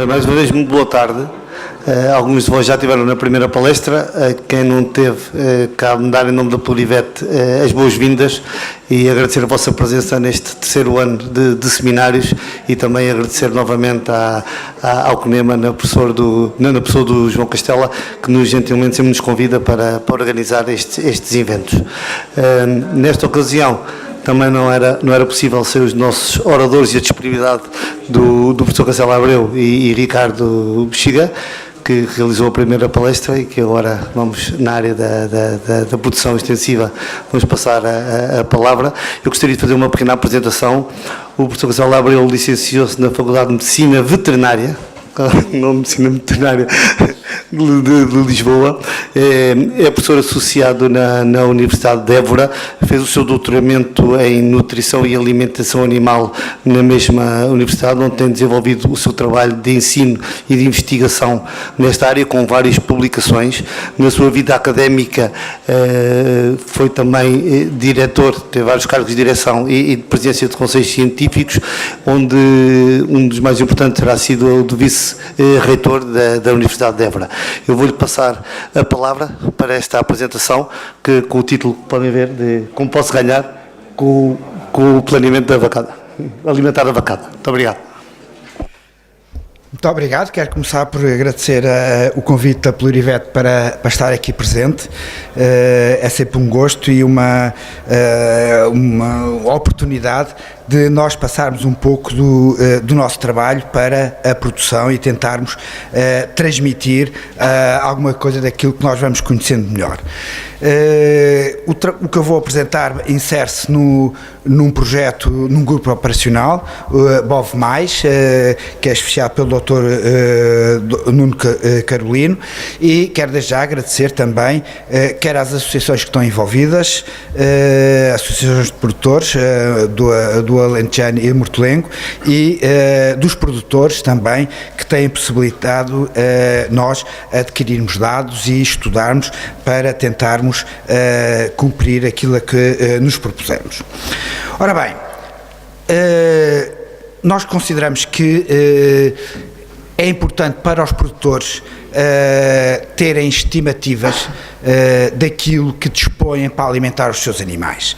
Mais uma vez, muito boa tarde. Alguns de vós já estiveram na primeira palestra. Quem não teve, cabe-me dar em nome da Plurivet as boas-vindas e agradecer a vossa presença neste terceiro ano de seminários e também agradecer novamente ao CNEMA, na pessoa do João Castela, que gentilmente sempre nos convida para organizar estes eventos. Nesta ocasião, também não era possível ser os nossos oradores e a disponibilidade do professor Castela Abreu e Ricardo Bexiga, que realizou a primeira palestra e que agora vamos, na área da produção extensiva, vamos passar a palavra. Eu gostaria de fazer uma pequena apresentação. O professor Castela Abreu licenciou-se na Faculdade de Medicina Veterinária, não Medicina Veterinária, de Lisboa, é professor associado na Universidade de Évora, fez o seu doutoramento em Nutrição e Alimentação Animal na mesma universidade, onde tem desenvolvido o seu trabalho de ensino e de investigação nesta área, com várias publicações. Na sua vida académica foi também diretor, teve vários cargos de direção e de presidência de conselhos científicos, onde um dos mais importantes terá sido o do vice-reitor da Universidade de Évora. Eu vou-lhe passar a palavra para esta apresentação, que com o título que podem ver de Como Posso Ganhar com o Planeamento da Vacada, Alimentar a Vacada. Muito obrigado. Muito obrigado. Quero começar por agradecer o convite da Plurivet para estar aqui presente. É sempre um gosto e uma oportunidade de nós passarmos um pouco do nosso trabalho para a produção e tentarmos transmitir alguma coisa daquilo que nós vamos conhecendo melhor. O que eu vou apresentar insere-se num projeto, num grupo operacional, BOV+, que é esficiado pelo Dr. Nuno Carolino, e quero desde já agradecer também quer às associações que estão envolvidas, associações de produtores do Alentejano e Mortelengo, e dos produtores também, que têm possibilitado nós adquirirmos dados e estudarmos para tentarmos cumprir aquilo a que nos propusemos. Ora bem, nós consideramos que é importante para os produtores terem estimativas daquilo que dispõem para alimentar os seus animais.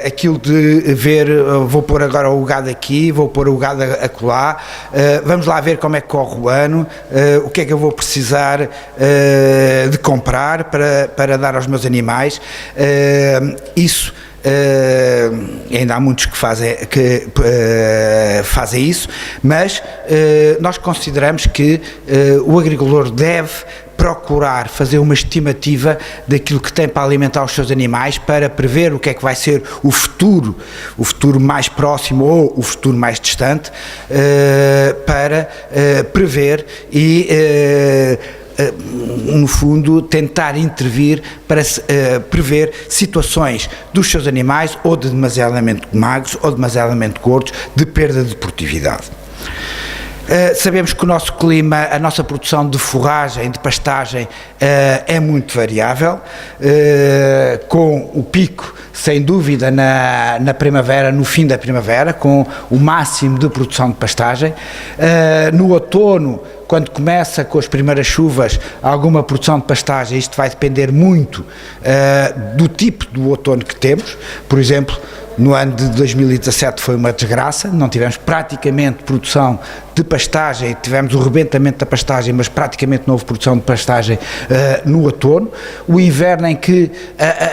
Aquilo de ver, vou pôr agora o gado aqui, vou pôr o gado acolá, vamos lá ver como é que corre o ano, o que é que eu vou precisar de comprar para dar aos meus animais. Isso ainda há muitos que fazem isso, mas nós consideramos que o agricultor deve procurar fazer uma estimativa daquilo que tem para alimentar os seus animais, para prever o que é que vai ser o futuro mais próximo ou o futuro mais distante, para prever e no fundo tentar intervir para prever situações dos seus animais ou de demasiadamente magros ou demasiadamente gordos, de perda de produtividade. Sabemos que o nosso clima, a nossa produção de forragem, de pastagem, é muito variável, com o pico, sem dúvida, na primavera, no fim da primavera, com o máximo de produção de pastagem. No outono, quando começa com as primeiras chuvas, alguma produção de pastagem. Isto vai depender muito do tipo do outono que temos. Por exemplo, no ano de 2017 foi uma desgraça, não tivemos praticamente produção de pastagem, tivemos o rebentamento da pastagem, mas praticamente não houve produção de pastagem no outono. O inverno, em que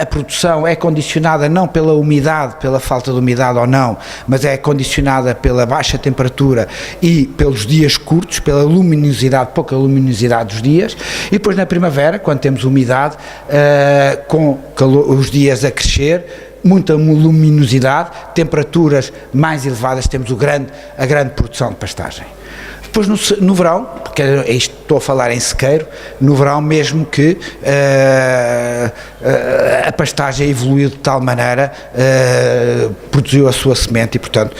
a produção é condicionada não pela umidade, pela falta de umidade ou não, mas é condicionada pela baixa temperatura e pelos dias curtos, pela luminosidade, pouca luminosidade dos dias. E depois na primavera, quando temos umidade, com os dias a crescer, muita luminosidade, temperaturas mais elevadas, temos a grande produção de pastagem. Depois no verão, porque estou a falar em sequeiro, no verão mesmo que a pastagem evoluiu de tal maneira, produziu a sua semente e, portanto,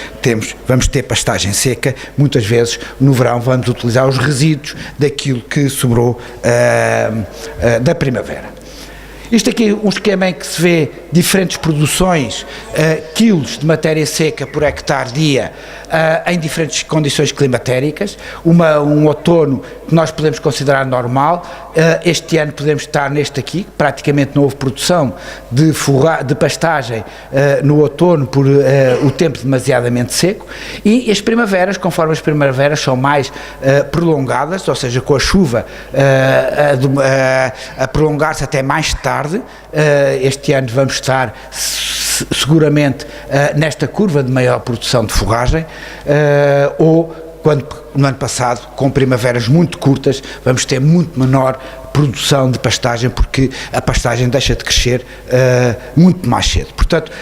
vamos ter pastagem seca. Muitas vezes no verão vamos utilizar os resíduos daquilo que sobrou da primavera. Isto aqui um esquema em que se vê diferentes produções, quilos de matéria seca por hectare dia, em diferentes condições climatéricas. Um outono que nós podemos considerar normal. Este ano podemos estar neste aqui, praticamente não houve produção de pastagem no outono por o tempo demasiadamente seco, e as primaveras, conforme as primaveras são mais prolongadas, ou seja, com a chuva a prolongar-se até mais tarde. Este ano vamos estar seguramente nesta curva de maior produção de forragem, ou quando no ano passado, com primaveras muito curtas, vamos ter muito menor produção de pastagem, porque a pastagem deixa de crescer muito mais cedo. Portanto,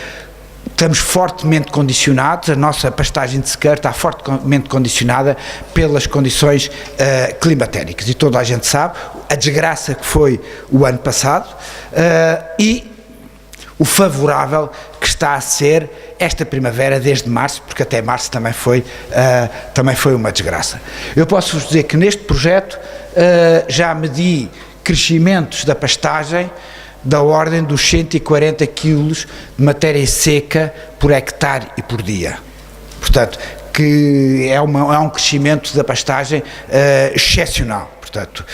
estamos fortemente condicionados, a nossa pastagem de sequeiro está fortemente condicionada pelas condições climatéricas, e toda a gente sabe a desgraça que foi o ano passado e o favorável que está a ser esta primavera desde março, porque até março também foi uma desgraça. Eu posso vos dizer que neste projeto já medi crescimentos da pastagem da ordem dos 140 quilos de matéria seca por hectare e por dia. Portanto, que é um crescimento da pastagem excepcional. Portanto,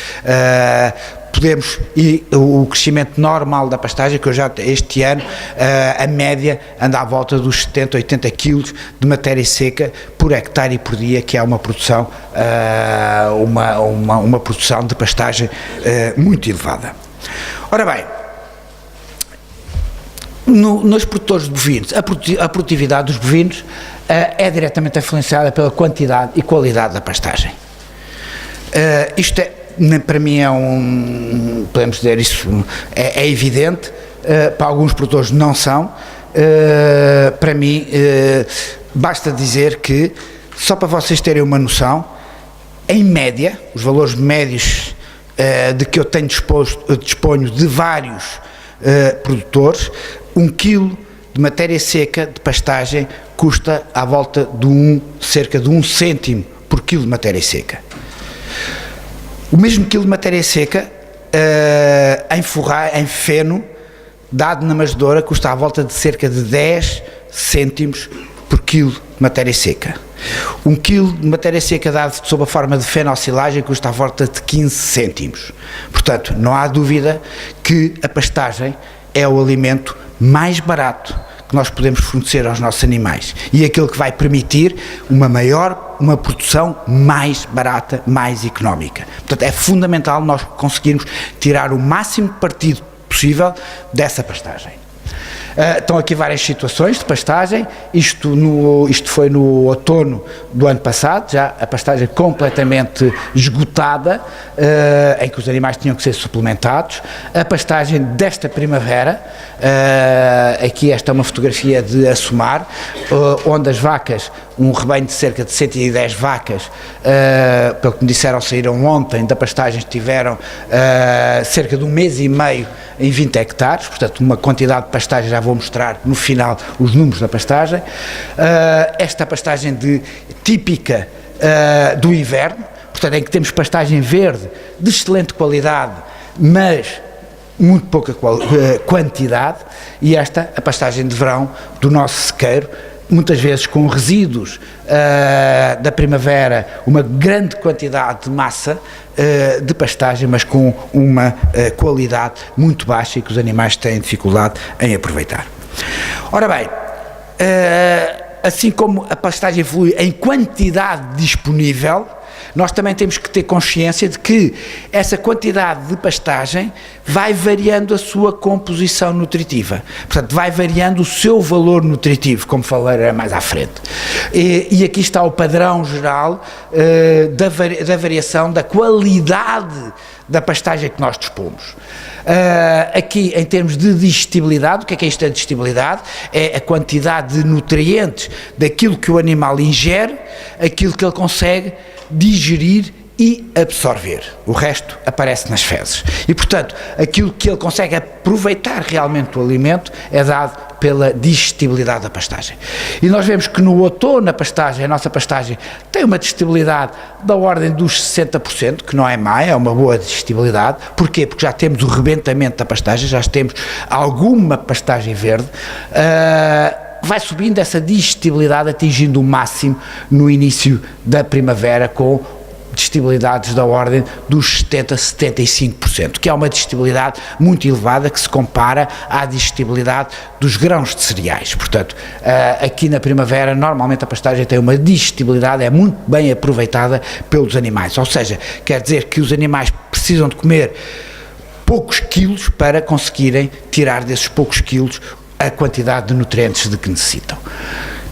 e o crescimento normal da pastagem, que eu já este ano a média anda à volta dos 70, 80 quilos de matéria seca por hectare e por dia, que é uma produção uma produção de pastagem muito elevada. Ora bem, nos produtores de bovinos, a produtividade dos bovinos é diretamente influenciada pela quantidade e qualidade da pastagem. Isto para mim podemos dizer, isso é evidente, para alguns produtores não são. Para mim, basta dizer que, só para vocês terem uma noção, em média, os valores médios de que eu disponho de vários produtores, 1 quilo de matéria seca de pastagem custa à volta de cerca de 1 cêntimo por quilo de matéria seca. O mesmo quilo de matéria seca em feno, dado na manjedoura, custa à volta de cerca de 10 cêntimos por quilo de matéria seca. 1 quilo de matéria seca dado sob a forma de fenocilagem custa à volta de 15 cêntimos. Portanto, não há dúvida que a pastagem é o alimento mais barato que nós podemos fornecer aos nossos animais, e aquilo que vai permitir uma produção mais barata, mais económica. Portanto, é fundamental nós conseguirmos tirar o máximo partido possível dessa pastagem. Estão aqui várias situações de pastagem. Isto foi no outono do ano passado, já a pastagem completamente esgotada, em que os animais tinham que ser suplementados. A pastagem desta primavera, aqui esta é uma fotografia de Assumar, onde as vacas, um rebanho de cerca de 110 vacas, pelo que me disseram, saíram ontem da pastagem, tiveram cerca de 1 mês e meio em 20 hectares, portanto uma quantidade de pastagem, já vou mostrar no final os números da pastagem. Esta pastagem típica do inverno, portanto em que temos pastagem verde de excelente qualidade, mas muito pouca quantidade, e esta a pastagem de verão do nosso sequeiro, muitas vezes com resíduos da primavera, uma grande quantidade de massa de pastagem, mas com uma qualidade muito baixa e que os animais têm dificuldade em aproveitar. Ora bem, assim como a pastagem evolui em quantidade disponível, nós também temos que ter consciência de que essa quantidade de pastagem vai variando a sua composição nutritiva. Portanto, vai variando o seu valor nutritivo, como falarei mais à frente. E aqui está o padrão geral da variação da qualidade da pastagem que nós dispomos. Aqui, em termos de digestibilidade, o que é isto da digestibilidade? É a quantidade de nutrientes daquilo que o animal ingere, aquilo que ele consegue digerir e absorver. O resto aparece nas fezes. E, portanto, aquilo que ele consegue aproveitar realmente do alimento é dado pela digestibilidade da pastagem. E nós vemos que no outono a nossa pastagem tem uma digestibilidade da ordem dos 60%, que não é má, é uma boa digestibilidade. Porquê? Porque já temos o rebentamento da pastagem, já temos alguma pastagem verde, vai subindo essa digestibilidade, atingindo o máximo no início da primavera, com digestibilidades da ordem dos 70-75%, que é uma digestibilidade muito elevada, que se compara à digestibilidade dos grãos de cereais. Portanto, aqui na primavera, normalmente a pastagem tem uma digestibilidade, é muito bem aproveitada pelos animais, ou seja, quer dizer que os animais precisam de comer poucos quilos para conseguirem tirar desses poucos quilos a quantidade de nutrientes de que necessitam.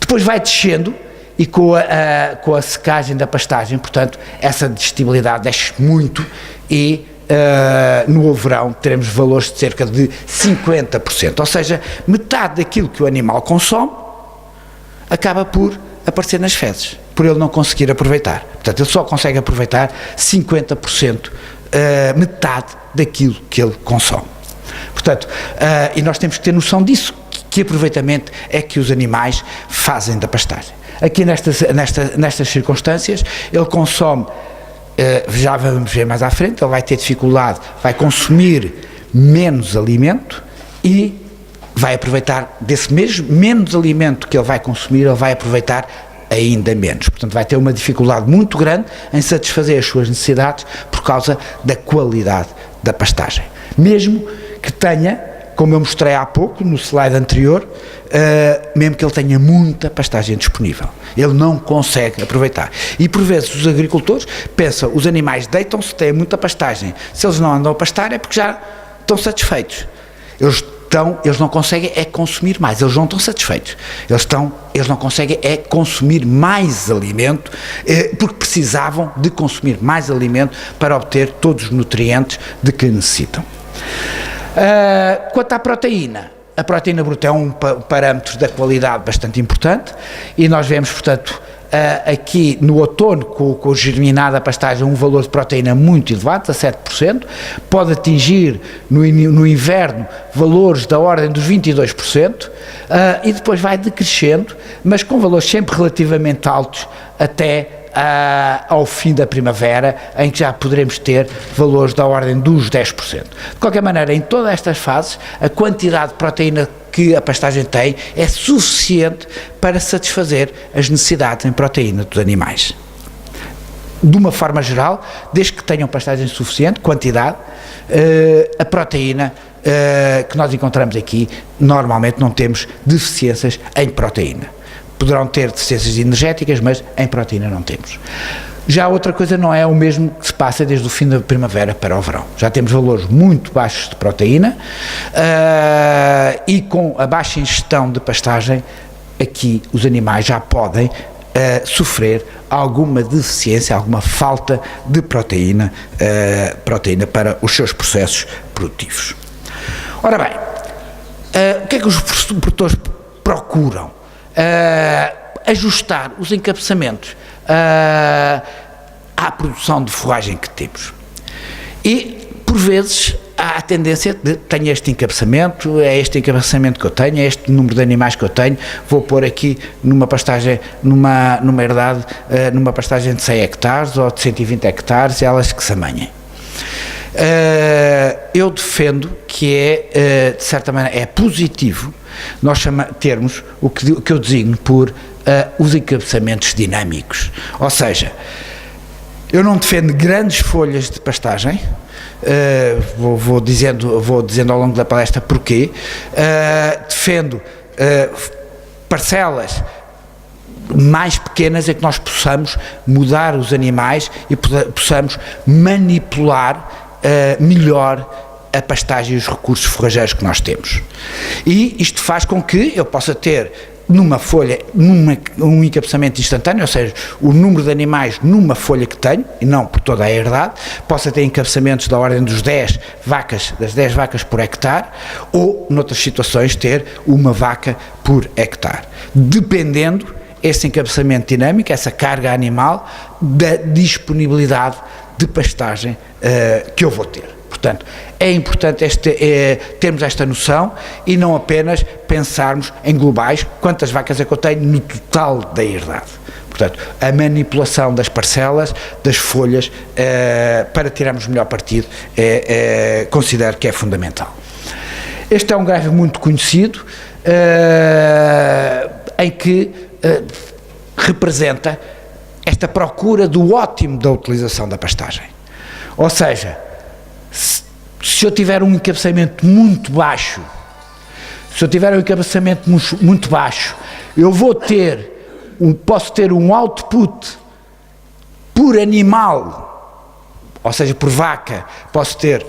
Depois vai descendo, e com a secagem da pastagem, portanto, essa digestibilidade desce muito, e no verão teremos valores de cerca de 50%, ou seja, metade daquilo que o animal consome acaba por aparecer nas fezes, por ele não conseguir aproveitar. Portanto, ele só consegue aproveitar 50%, metade daquilo que ele consome. Portanto, e nós temos que ter noção disso, que aproveitamento é que os animais fazem da pastagem. Aqui nestas circunstâncias, ele consome, já vamos ver mais à frente, ele vai ter dificuldade, vai consumir menos alimento e vai aproveitar desse mesmo menos alimento que ele vai consumir, ele vai aproveitar ainda menos. Portanto, vai ter uma dificuldade muito grande em satisfazer as suas necessidades por causa da qualidade da pastagem. Mesmo que tenha, como eu mostrei há pouco no slide anterior, mesmo que ele tenha muita pastagem disponível, ele não consegue aproveitar. E por vezes os agricultores pensam, os animais deitam-se, têm muita pastagem, se eles não andam a pastar é porque já estão satisfeitos. Eles não conseguem é consumir mais, eles não estão satisfeitos, eles não conseguem é consumir mais alimento, porque precisavam de consumir mais alimento para obter todos os nutrientes de que necessitam. Quanto à proteína, a proteína bruta é um parâmetro da qualidade bastante importante, e nós vemos, portanto, aqui no outono, com o germinado da pastagem, um valor de proteína muito elevado, 17%, pode atingir no inverno valores da ordem dos 22%, e depois vai decrescendo, mas com valores sempre relativamente altos até ao fim da primavera, em que já poderemos ter valores da ordem dos 10%. De qualquer maneira, em todas estas fases, a quantidade de proteína que a pastagem tem é suficiente para satisfazer as necessidades em proteína dos animais. De uma forma geral, desde que tenham pastagem suficiente, quantidade, a proteína que nós encontramos aqui, normalmente não temos deficiências em proteína. Poderão ter deficiências energéticas, mas em proteína não temos. Já outra coisa não é o mesmo que se passa desde o fim da primavera para o verão. Já temos valores muito baixos de proteína, e com a baixa ingestão de pastagem, aqui os animais já podem sofrer alguma deficiência, alguma falta de proteína para os seus processos produtivos. Ora bem, o que é que os produtores procuram? Ajustar os encabeçamentos à produção de forragem que temos. E, por vezes, há a tendência de, tenho este encabeçamento, é este encabeçamento que eu tenho, é este número de animais que eu tenho, vou pôr aqui numa pastagem, numa herdade, numa pastagem de 100 hectares ou de 120 hectares, elas que se amanhem. Eu defendo que de certa maneira, é positivo nós termos o que eu designo por os encabeçamentos dinâmicos. Ou seja, eu não defendo grandes folhas de pastagem, vou dizendo ao longo da palestra porquê. Defendo parcelas mais pequenas em que nós possamos mudar os animais e possamos manipular melhor a pastagem e os recursos forrageiros que nós temos. E isto faz com que eu possa ter numa folha, um encabeçamento instantâneo, ou seja, o número de animais numa folha que tenho, e não por toda a herdade, possa ter encabeçamentos da ordem dos 10 vacas, das 10 vacas por hectare, ou, noutras situações, ter uma vaca por hectare, dependendo esse encabeçamento dinâmico, essa carga animal, da disponibilidade de pastagem que eu vou ter. Portanto, é importante termos esta noção e não apenas pensarmos em globais, quantas vacas é que eu tenho no total da herdade. Portanto, a manipulação das parcelas, das folhas, para tirarmos o melhor partido, considero que é fundamental. Este é um gráfico muito conhecido, em que representa esta procura do ótimo da utilização da pastagem. Ou seja, se eu tiver um encabeçamento muito baixo, eu posso ter um output por animal, ou seja, por vaca, posso ter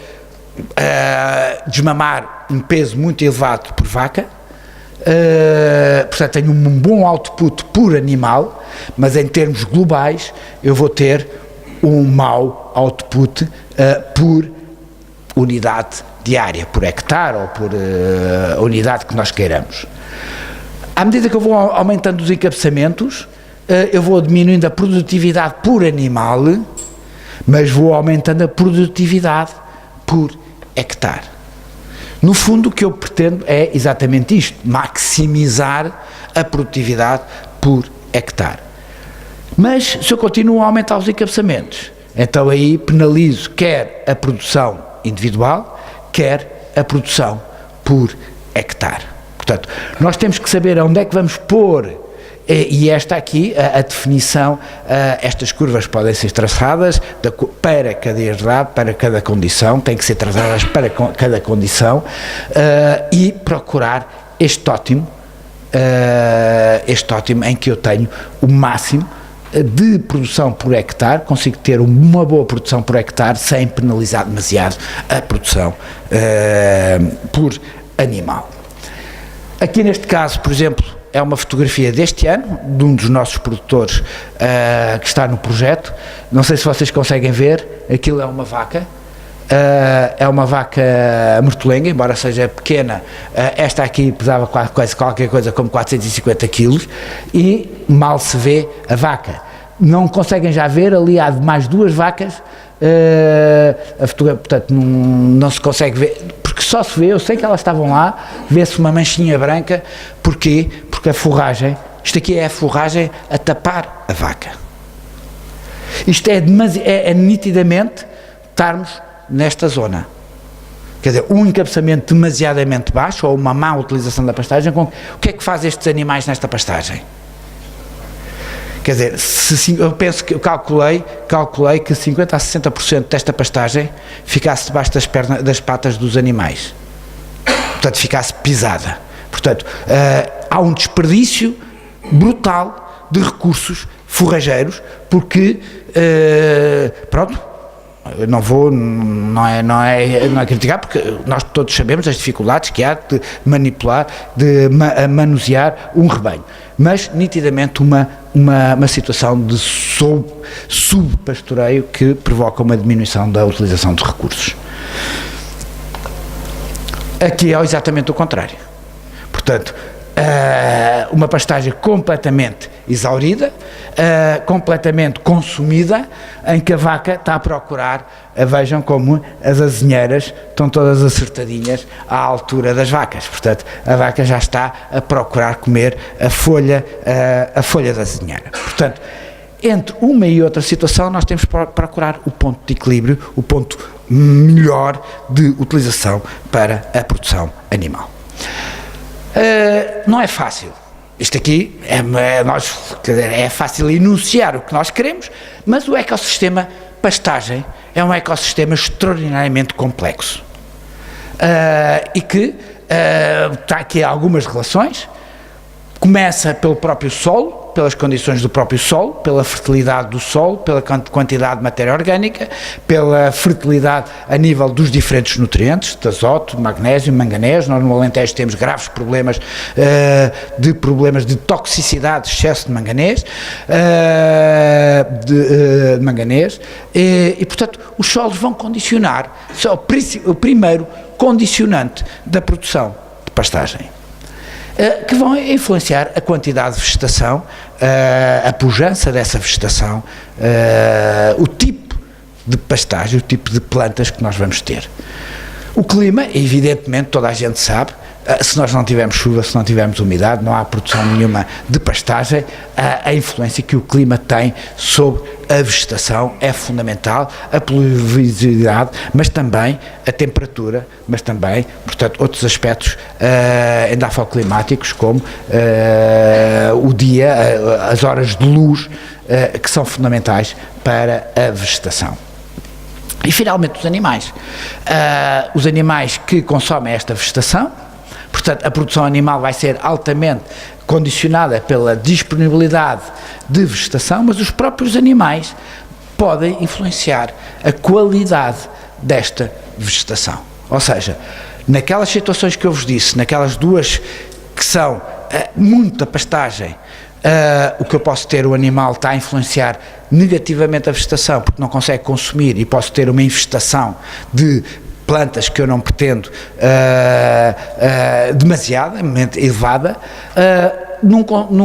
desmamar um peso muito elevado por vaca, portanto tenho um bom output por animal, mas em termos globais eu vou ter um mau output por unidade diária, por hectare ou por unidade que nós queiramos. À medida que eu vou aumentando os encabeçamentos, eu vou diminuindo a produtividade por animal, mas vou aumentando a produtividade por hectare. No fundo, o que eu pretendo é exatamente isto, maximizar a produtividade por hectare. Mas, se eu continuo a aumentar os encabeçamentos, então aí penalizo quer a produção individual, quer a produção por hectare. Portanto, nós temos que saber onde é que vamos pôr, e esta aqui, a definição, estas curvas podem ser traçadas para cada herdade, para cada condição, têm que ser traçadas para cada condição, e procurar este ótimo em que eu tenho o máximo de produção por hectare, consigo ter uma boa produção por hectare sem penalizar demasiado a produção por animal. Aqui neste caso, por exemplo, é uma fotografia deste ano, de um dos nossos produtores que está no projeto. Não sei se vocês conseguem ver, aquilo é uma vaca, mortolenga, embora seja pequena, esta aqui pesava quase qualquer coisa como 450 quilos, e mal se vê a vaca. Não conseguem já ver, ali há mais duas vacas, portanto não se consegue ver, porque só se vê, eu sei que elas estavam lá, vê-se uma manchinha branca. Porquê? Porque a forragem, isto aqui é a forragem a tapar a vaca. Isto é nitidamente estarmos nesta zona. Quer dizer, um encabeçamento demasiadamente baixo ou uma má utilização da pastagem, o que é que faz estes animais nesta pastagem? Quer dizer, eu penso que eu calculei que 50% a 60% desta pastagem ficasse debaixo das patas dos animais. Portanto, ficasse pisada. Portanto, há um desperdício brutal de recursos forrageiros, porque, não é criticar, porque nós todos sabemos as dificuldades que há de manipular, de manusear um rebanho, mas nitidamente uma situação de subpastoreio que provoca uma diminuição da utilização de recursos. Aqui é exatamente o contrário. Portanto, uma pastagem completamente exaurida, completamente consumida, em que a vaca está a procurar, vejam como as azinheiras estão todas acertadinhas à altura das vacas. Portanto, a vaca já está a procurar comer a folha da azinheira. Portanto, entre uma e outra situação, nós temos que procurar o ponto de equilíbrio, o ponto melhor de utilização para a produção animal. Não é fácil. Isto aqui é fácil enunciar o que nós queremos, mas o ecossistema pastagem é um ecossistema extraordinariamente complexo, e que está aqui algumas relações. Começa pelo próprio solo, pelas condições do próprio solo, pela fertilidade do solo, pela quantidade de matéria orgânica, pela fertilidade a nível dos diferentes nutrientes, de azoto, magnésio, manganês. Nós no Alentejo temos graves problemas de toxicidade, de excesso de manganês, e portanto os solos vão condicionar, o primeiro condicionante da produção de pastagem, que vão influenciar a quantidade de vegetação, a pujança dessa vegetação, o tipo de pastagem, o tipo de plantas que nós vamos ter. O clima, evidentemente, toda a gente sabe, se nós não tivermos chuva, se não tivermos umidade, não há produção nenhuma de pastagem. A influência que o clima tem sobre a vegetação é fundamental, a pluviosidade, mas também a temperatura, mas também, portanto, outros aspectos endafoclimáticos, como o dia, as horas de luz, que são fundamentais para a vegetação. E, finalmente, os animais. Os animais que consomem esta vegetação, portanto, a produção animal vai ser altamente condicionada pela disponibilidade de vegetação, mas os próprios animais podem influenciar a qualidade desta vegetação. Ou seja, naquelas situações que eu vos disse, naquelas duas que são muita pastagem, o que eu posso ter, o animal está a influenciar negativamente a vegetação porque não consegue consumir, e posso ter uma infestação de plantas que eu não pretendo demasiadamente elevada,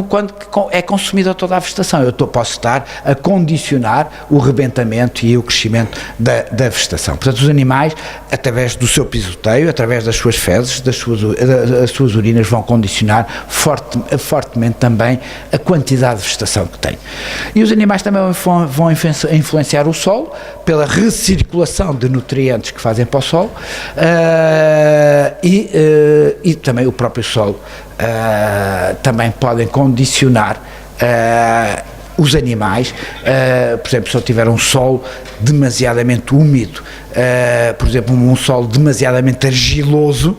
quando é consumida toda a vegetação. Eu posso estar a condicionar o rebentamento e o crescimento da vegetação. Portanto, os animais, através do seu pisoteio, através das suas fezes, das suas urinas, vão condicionar fortemente também a quantidade de vegetação que tem. E os animais também vão influenciar o solo pela recirculação de nutrientes que fazem para o solo, e também o próprio solo também podem condicionar os animais. Por exemplo, se eu tiver um solo demasiadamente úmido, por exemplo, um solo demasiadamente argiloso,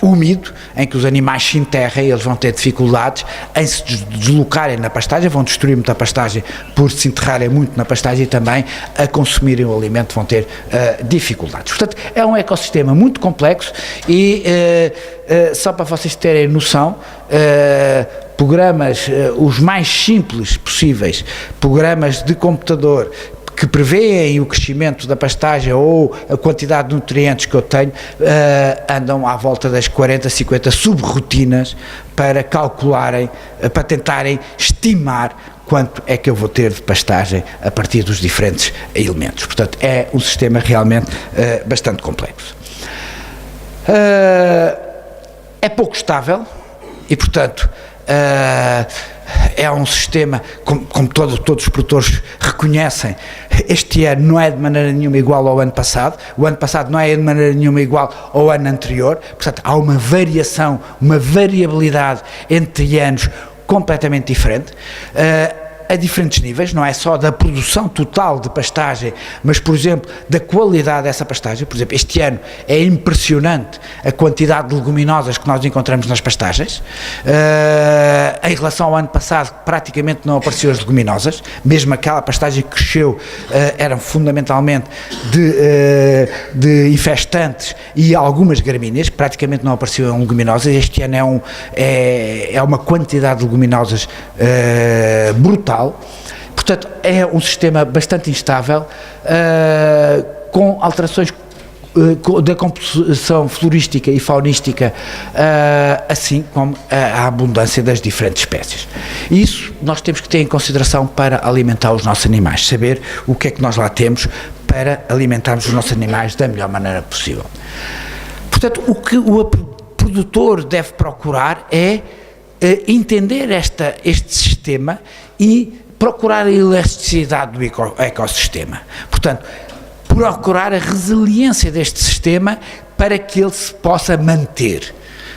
úmido, em que os animais se enterram, eles vão ter dificuldades em se deslocarem na pastagem, vão destruir muita pastagem por se enterrarem muito na pastagem, e também a consumirem o alimento vão ter dificuldades. Portanto, é um ecossistema muito complexo e, só para vocês terem noção, programas, os mais simples possíveis, programas de computador que prevêem o crescimento da pastagem ou a quantidade de nutrientes que eu tenho, andam à volta das 40, 50 subrotinas para calcularem, para tentarem estimar quanto é que eu vou ter de pastagem a partir dos diferentes elementos. Portanto, é um sistema realmente bastante complexo. É pouco estável e, portanto, é um sistema, como todos os produtores reconhecem, este ano não é de maneira nenhuma igual ao ano passado, o ano passado não é de maneira nenhuma igual ao ano anterior, portanto há uma variação, uma variabilidade entre anos completamente diferente, a diferentes níveis, não é só da produção total de pastagem, mas, por exemplo, da qualidade dessa pastagem. Por exemplo, este ano é impressionante a quantidade de leguminosas que nós encontramos nas pastagens. Em relação ao ano passado, praticamente não apareceu as leguminosas, mesmo aquela pastagem que cresceu eram fundamentalmente de infestantes e algumas gramíneas, praticamente não apareciam leguminosas. Este ano é uma quantidade de leguminosas brutal. Portanto, é um sistema bastante instável, com alterações da composição florística e faunística, assim como a abundância das diferentes espécies. E isso nós temos que ter em consideração para alimentar os nossos animais, saber o que é que nós lá temos para alimentarmos os nossos animais da melhor maneira possível. Portanto, o que o produtor deve procurar é entender este sistema e procurar a elasticidade do ecossistema. Portanto, procurar a resiliência deste sistema para que ele se possa manter.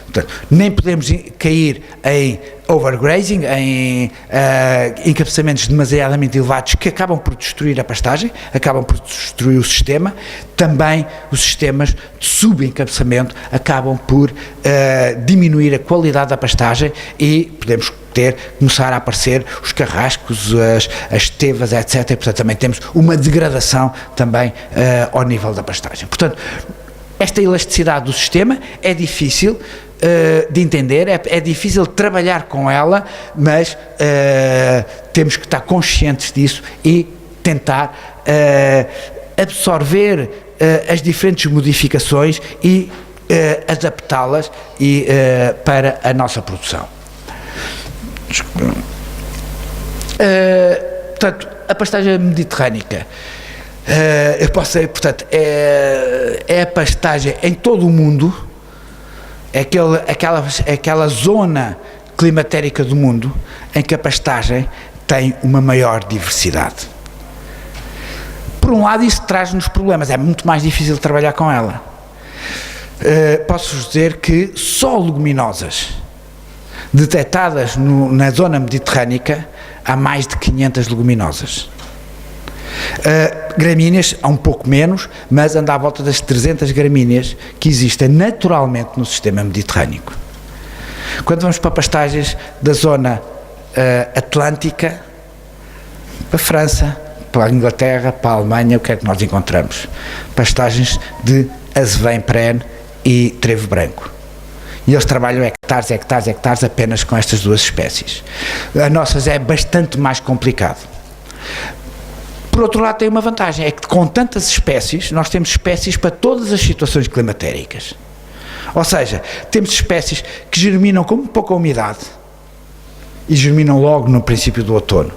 Portanto, nem podemos cair em overgrazing, em encabeçamentos demasiadamente elevados que acabam por destruir a pastagem, acabam por destruir o sistema. Também os sistemas de subencabeçamento acabam por diminuir a qualidade da pastagem e podemos começar a aparecer os carrascos, as tevas, etc. E, portanto, também temos uma degradação também ao nível da pastagem. Portanto, esta elasticidade do sistema é difícil de entender, é difícil trabalhar com ela, mas temos que estar conscientes disso e tentar absorver as diferentes modificações e adaptá-las para a nossa produção. Portanto, a pastagem mediterrânica, eu posso dizer, portanto, é a pastagem em todo o mundo, é aquela zona climatérica do mundo em que a pastagem tem uma maior diversidade. Por um lado, isso traz-nos problemas, é muito mais difícil trabalhar com ela. Posso-vos dizer que só leguminosas detectadas na zona mediterrânica há mais de 500 leguminosas. Gramíneas há um pouco menos, mas anda à volta das 300 gramíneas que existem naturalmente no sistema mediterrâneo. Quando vamos para pastagens da zona atlântica, para a França, para a Inglaterra, para a Alemanha, o que é que nós encontramos? Pastagens de azevém perene e trevo branco. E eles trabalham hectares apenas com estas duas espécies. A nossa é bastante mais complicado. Por outro lado, tem uma vantagem, é que com tantas espécies, nós temos espécies para todas as situações climatéricas. Ou seja, temos espécies que germinam com pouca umidade e germinam logo no princípio do outono.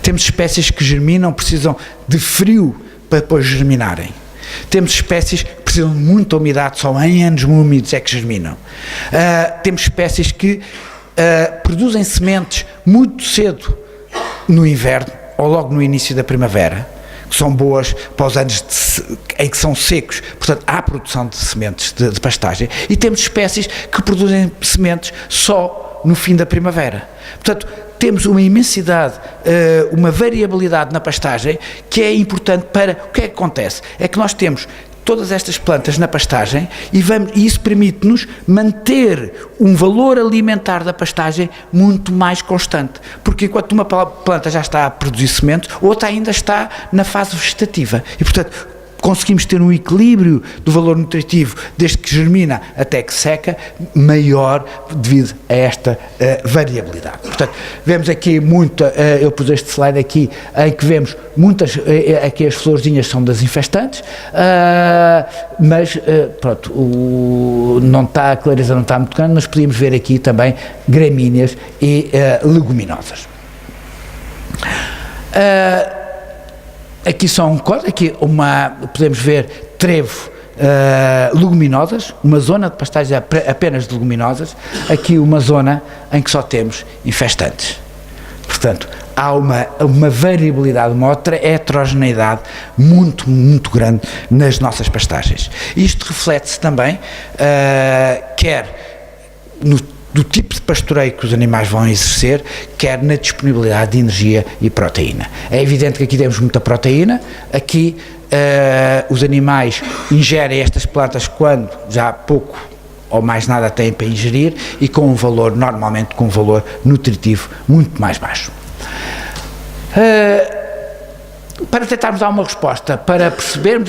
Temos espécies que germinam, precisam de frio para depois germinarem. Temos espécies que precisam de muita umidade, só em anos úmidos é que germinam. Temos espécies que produzem sementes muito cedo no inverno ou logo no início da primavera, que são boas para os anos em que são secos, portanto há produção de sementes de pastagem, e temos espécies que produzem sementes só no fim da primavera. Portanto, temos uma imensidade, uma variabilidade na pastagem que é importante para... O que é que acontece? É que nós temos todas estas plantas na pastagem e isso permite-nos manter um valor alimentar da pastagem muito mais constante, porque enquanto uma planta já está a produzir sementes, outra ainda está na fase vegetativa e, portanto, conseguimos ter um equilíbrio do valor nutritivo desde que germina até que seca maior devido a esta variabilidade. Portanto, vemos aqui eu pus este slide aqui em que vemos muitas, aqui as florzinhas são das infestantes, mas pronto, a clareza não está muito grande, mas podíamos ver aqui também gramíneas e leguminosas. Aqui podemos ver trevo, leguminosas, uma zona de pastagem apenas de leguminosas, aqui uma zona em que só temos infestantes. Portanto, há uma variabilidade, uma outra heterogeneidade muito, muito grande nas nossas pastagens. Isto reflete-se também, quer do tipo de pastoreio que os animais vão exercer, quer na disponibilidade de energia e proteína. É evidente que aqui temos muita proteína, aqui os animais ingerem estas plantas quando já pouco ou mais nada têm para ingerir e normalmente com um valor nutritivo muito mais baixo. Para tentarmos dar uma resposta, para percebermos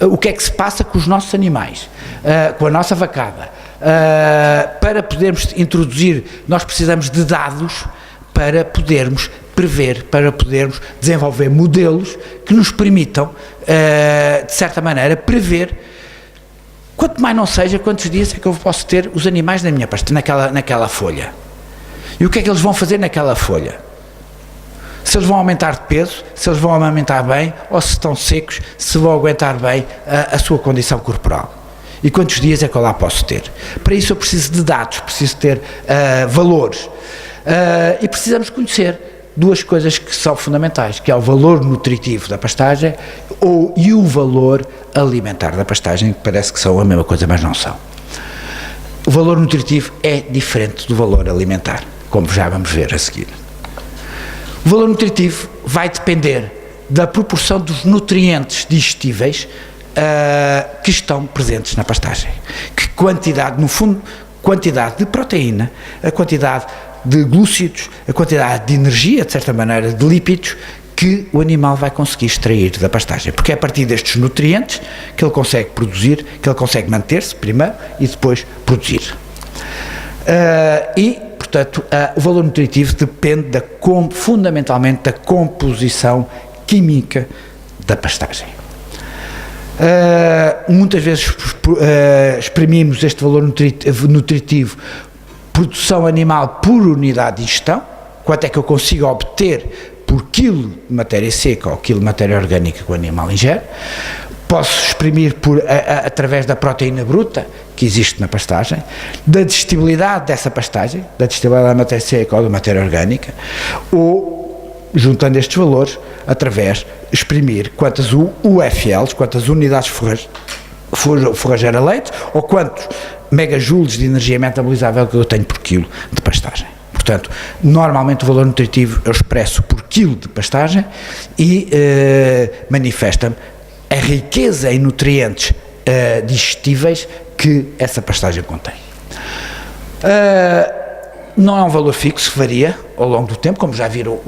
o que é que se passa com os nossos animais, com a nossa vacada, para podermos introduzir, nós precisamos de dados para podermos prever, para podermos desenvolver modelos que nos permitam, de certa maneira, prever, quanto mais não seja, quantos dias é que eu posso ter os animais na minha pasta, naquela folha. E o que é que eles vão fazer naquela folha? Se eles vão aumentar de peso, se eles vão aumentar bem, ou se estão secos, se vão aguentar bem a sua condição corporal. E quantos dias é que eu lá posso ter? Para isso eu preciso de dados, preciso ter valores. E precisamos conhecer duas coisas que são fundamentais, que é o valor nutritivo da pastagem e o valor alimentar da pastagem, que parece que são a mesma coisa, mas não são. O valor nutritivo é diferente do valor alimentar, como já vamos ver a seguir. O valor nutritivo vai depender da proporção dos nutrientes digestíveis que estão presentes na pastagem. Que quantidade, no fundo, quantidade de proteína, a quantidade de glúcidos, a quantidade de energia, de certa maneira, de lípidos, que o animal vai conseguir extrair da pastagem. Porque é a partir destes nutrientes que ele consegue produzir, que ele consegue manter-se primeiro e depois produzir. Portanto, o valor nutritivo depende fundamentalmente da composição química da pastagem. Muitas vezes exprimimos este valor nutritivo, produção animal por unidade de ingestão, quanto é que eu consigo obter por quilo de matéria seca ou quilo de matéria orgânica que o animal ingere. Posso exprimir através da proteína bruta que existe na pastagem, da digestibilidade dessa pastagem, da digestibilidade da matéria seca ou da matéria orgânica, ou, juntando estes valores, através de exprimir quantas UFLs, quantas unidades forrageira leite, ou quantos megajoules de energia metabolizável que eu tenho por quilo de pastagem. Portanto, normalmente o valor nutritivo eu expresso por quilo de pastagem e manifesta-me a riqueza em nutrientes digestíveis que essa pastagem contém. Não é um valor fixo, varia ao longo do tempo, como já viram,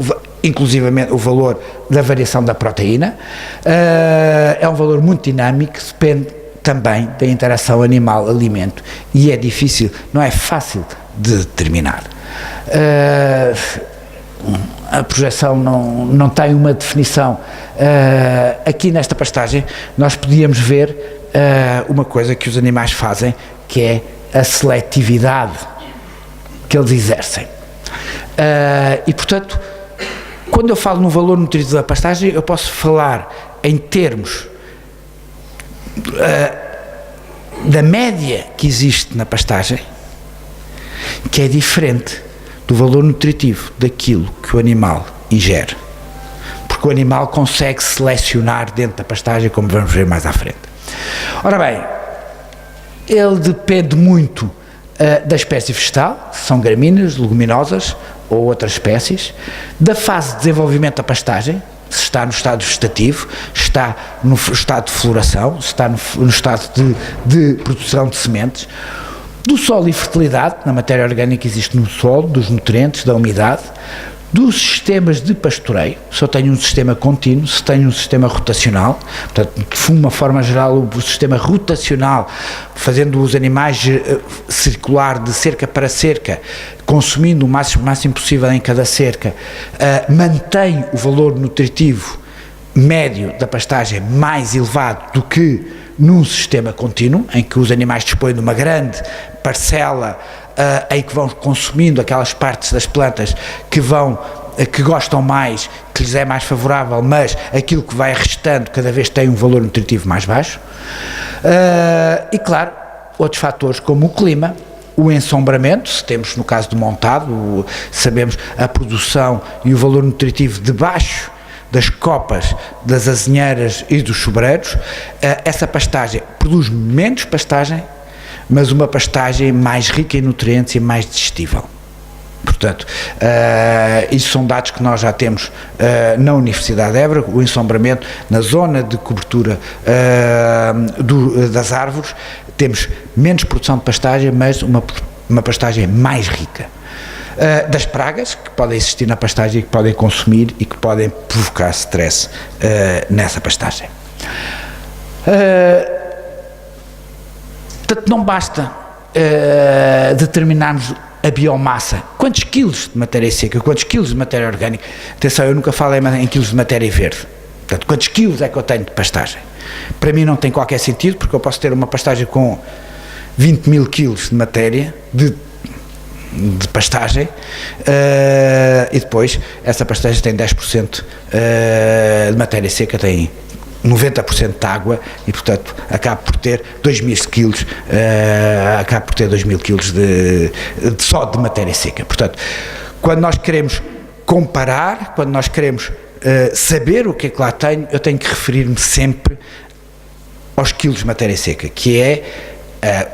inclusivamente o valor da variação da proteína. É um valor muito dinâmico, depende também da interação animal-alimento e é difícil, não é fácil de determinar. A projeção não tem uma definição. Aqui nesta pastagem nós podíamos ver uma coisa que os animais fazem, que é a seletividade que eles exercem. E portanto, quando eu falo no valor nutritivo da pastagem, eu posso falar em termos da média que existe na pastagem, que é diferente do valor nutritivo daquilo que o animal ingere, porque o animal consegue selecionar dentro da pastagem, como vamos ver mais à frente. Ora bem, ele depende muito da espécie vegetal, se são gramíneas, leguminosas ou outras espécies, da fase de desenvolvimento da pastagem, se está no estado vegetativo, está no estado de floração, se está no estado de produção de sementes, do solo e fertilidade, na matéria orgânica existe no solo, dos nutrientes, da umidade, dos sistemas de pastoreio, se eu tenho um sistema contínuo, se tenho um sistema rotacional, portanto, de uma forma geral, o sistema rotacional, fazendo os animais circular de cerca para cerca, consumindo o máximo possível em cada cerca, mantém o valor nutritivo médio da pastagem mais elevado do que num sistema contínuo, em que os animais dispõem de uma grande parcela em que vão consumindo aquelas partes das plantas que gostam mais, que lhes é mais favorável, mas aquilo que vai restando cada vez tem um valor nutritivo mais baixo. E claro, outros fatores como o clima, o ensombramento, se temos no caso do montado, sabemos a produção e o valor nutritivo debaixo das copas, das azinheiras e dos sobreiros. Essa pastagem produz menos pastagem, mas uma pastagem mais rica em nutrientes e mais digestível. Portanto, isso são dados que nós já temos na Universidade de Évora, o ensombramento na zona de cobertura das árvores, temos menos produção de pastagem, mas uma pastagem mais rica. Das pragas que podem existir na pastagem, que podem consumir e que podem provocar stress nessa pastagem. Portanto, não basta determinarmos a biomassa, quantos quilos de matéria seca, quantos quilos de matéria orgânica. Atenção, eu nunca falei em quilos de matéria verde. Portanto, quantos quilos é que eu tenho de pastagem? Para mim não tem qualquer sentido, porque eu posso ter uma pastagem com 20 mil quilos de matéria, de pastagem, e depois essa pastagem tem 10% de matéria seca, tem 90% de água e, portanto, acaba por ter 2.000 quilos, só de matéria seca. Portanto, quando nós queremos comparar, quando nós queremos saber o que é que lá tenho, eu tenho que referir-me sempre aos quilos de matéria seca, que é